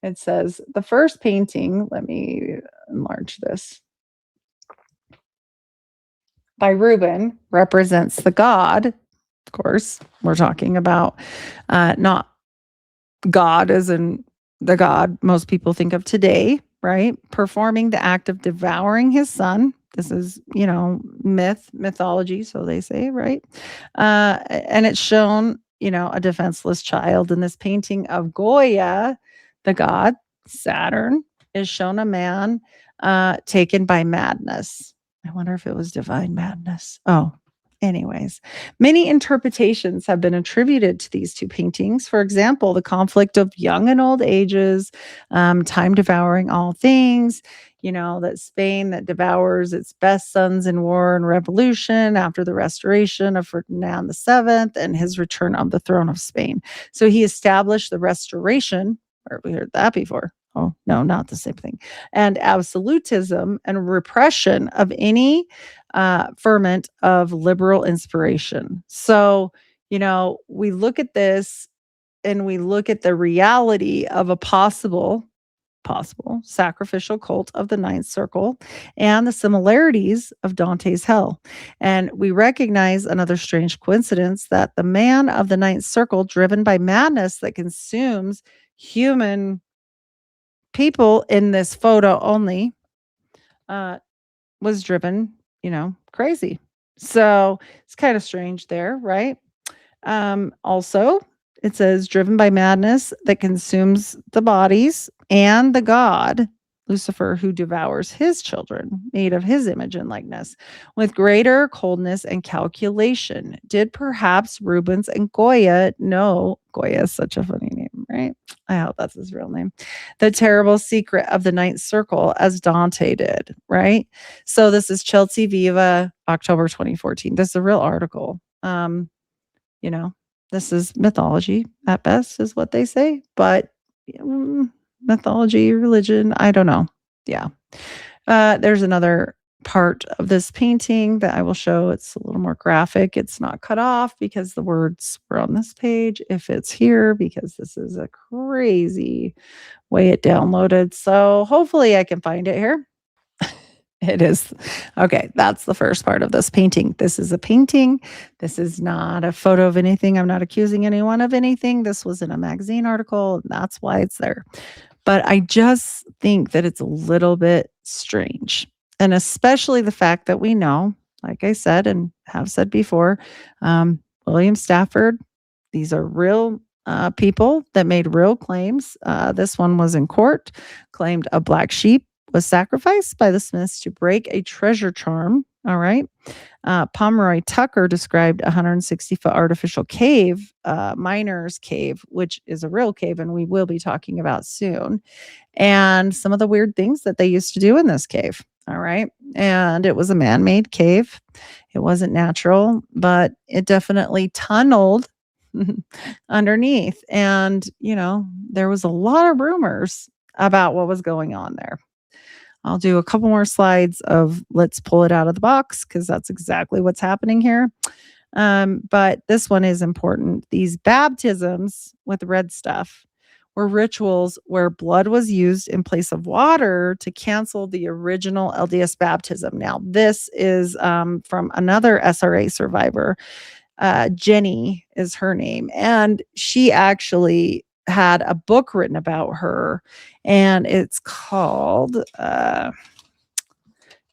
It says the first painting, let me enlarge this, by Reuben represents the god. Of course, we're talking about not God as in the God most people think of today, right? Performing the act of devouring his son. This is, mythology, so they say, right? And it's shown, a defenseless child. In this painting of Goya, the god, Saturn, is shown a man taken by madness. I wonder if it was divine madness. Oh, anyways, many interpretations have been attributed to these two paintings. For example, the conflict of young and old ages, time devouring all things, that Spain that devours its best sons in war and revolution after the restoration of Ferdinand VII and his return on the throne of Spain. So he established the restoration, or we heard that before. Oh, no, not the same thing. And absolutism and repression of any ferment of liberal inspiration. So, we look at this and we look at the reality of a possible sacrificial cult of the ninth circle and the similarities of Dante's hell. And we recognize another strange coincidence that the man of the ninth circle, driven by madness that consumes human people in this photo only, was driven, crazy. So it's kind of strange there, right? Also, it says driven by madness that consumes the bodies and the god, Lucifer, who devours his children, made of his image and likeness, with greater coldness and calculation. Did perhaps Rubens and Goya know? Goya is such a funny name, right? I hope that's his real name. The terrible secret of the ninth circle, as Dante did, right? So this is Chelsea Viva, October 2014. This is a real article. This is mythology at best, is what they say. But mythology, religion, I don't know. Yeah. There's another part of this painting that I will show. It's a little more graphic. It's not cut off because the words were on this page. If it's here, because this is a crazy way it downloaded. So hopefully I can find it here. It is. Okay, that's the first part of this painting. This is a painting. This is not a photo of anything. I'm not accusing anyone of anything. This was in a magazine article, and that's why it's there. But I just think that it's a little bit strange. And especially the fact that we know, like I said and have said before, William Stafford, these are real people that made real claims. This one was in court, claimed a black sheep was sacrificed by the Smiths to break a treasure charm. All right. Pomeroy Tucker described a 160-foot artificial cave, miner's cave, which is a real cave, and we will be talking about soon. And some of the weird things that they used to do in this cave. All right. And it was a man-made cave. It wasn't natural, but it definitely tunneled underneath. And, there was a lot of rumors about what was going on there. I'll do a couple more slides of let's pull it out of the box because that's exactly what's happening here. But this one is important. These baptisms with red stuff were rituals where blood was used in place of water to cancel the original LDS baptism. Now, this is from another SRA survivor. Jenny is her name. And she actually had a book written about her, and it's called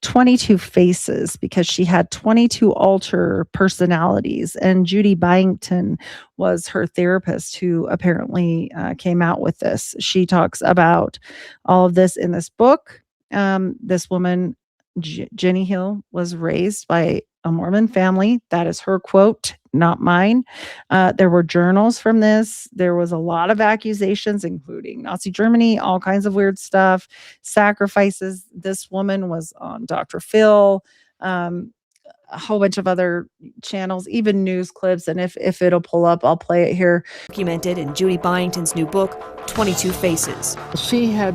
22 Faces, because she had 22 alter personalities. And Judy Byington was her therapist who apparently came out with this. She talks about all of this in this book. This woman, Jenny Hill, was raised by a Mormon family. That is her quote, not mine. There were journals from this. There was a lot of accusations, including Nazi Germany, all kinds of weird stuff, sacrifices. This woman was on Dr. Phil, a whole bunch of other channels, even news clips. And if it'll pull up, I'll play it here. Documented in Judy Byington's new book, 22 Faces. She had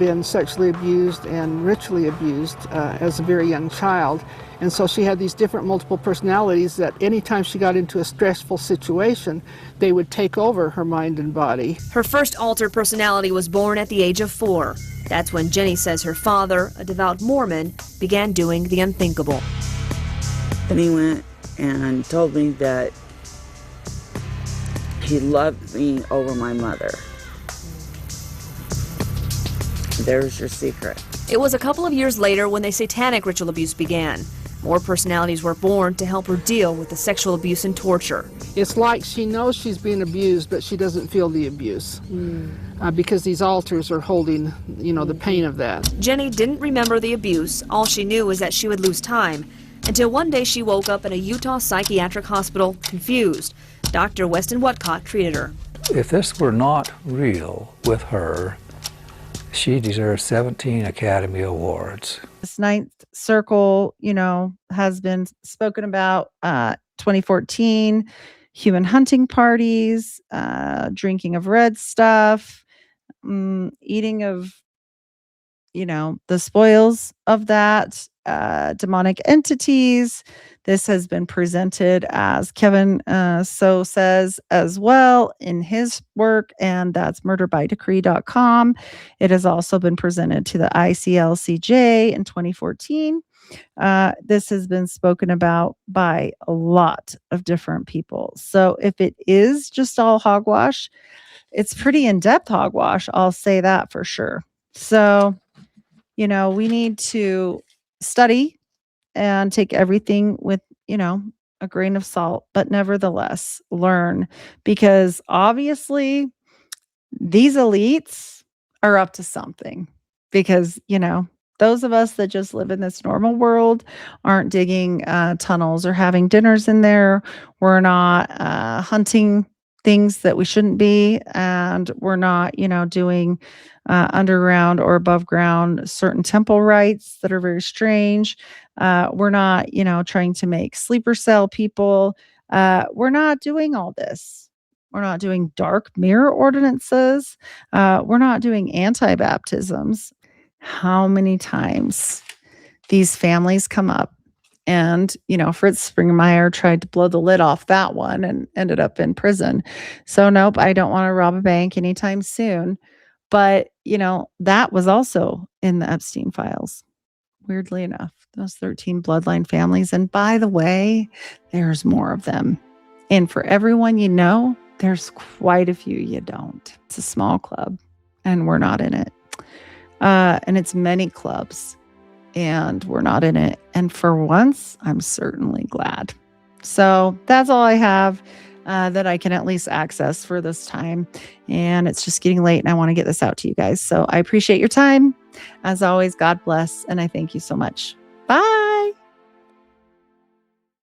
been sexually abused and ritually abused as a very young child. And so she had these different multiple personalities that anytime she got into a stressful situation, they would take over her mind and body. Her first alter personality was born at the age of 4. That's when Jenny says her father, a devout Mormon, began doing the unthinkable. And he went and told me that he loved me over my mother. There's your secret. It was a couple of years later when the satanic ritual abuse began. More personalities were born to help her deal with the sexual abuse and torture. It's like she knows she's being abused, but she doesn't feel the abuse because these altars are holding, the pain of that. Jenny didn't remember the abuse. All she knew was that she would lose time. Until one day she woke up in a Utah psychiatric hospital, confused. Dr. Weston Whatcott treated her. If this were not real with her, she deserves 17 Academy Awards. This ninth circle, has been spoken about. 2014, human hunting parties, drinking of red stuff, eating of, the spoils of that, demonic entities. This has been presented as Kevin so says as well in his work, and that's murderbydecree.com. It has also been presented to the ICLCJ in 2014. This has been spoken about by a lot of different people. So if it is just all hogwash, it's pretty in-depth hogwash. I'll say that for sure. So, we need to study and take everything with, a grain of salt, but nevertheless learn, because obviously these elites are up to something, because, those of us that just live in this normal world aren't digging tunnels or having dinners in there. We're not hunting things that we shouldn't be, and we're not, doing underground or above ground certain temple rites that are very strange. We're not, trying to make sleeper cell people. We're not doing all this. We're not doing dark mirror ordinances. We're not doing anti-baptisms. How many times these families come up and, Fritz Springmeier tried to blow the lid off that one and ended up in prison. So nope, I don't want to rob a bank anytime soon. But, that was also in the Epstein files. Weirdly enough, those 13 bloodline families. And by the way, there's more of them. And for everyone there's quite a few you don't. It's a small club, and we're not in it. And it's many clubs, and we're not in it. And for once, I'm certainly glad. So that's all I have that I can at least access for this time. And it's just getting late, and I want to get this out to you guys. So I appreciate your time. As always, God bless, and I thank you so much. Bye.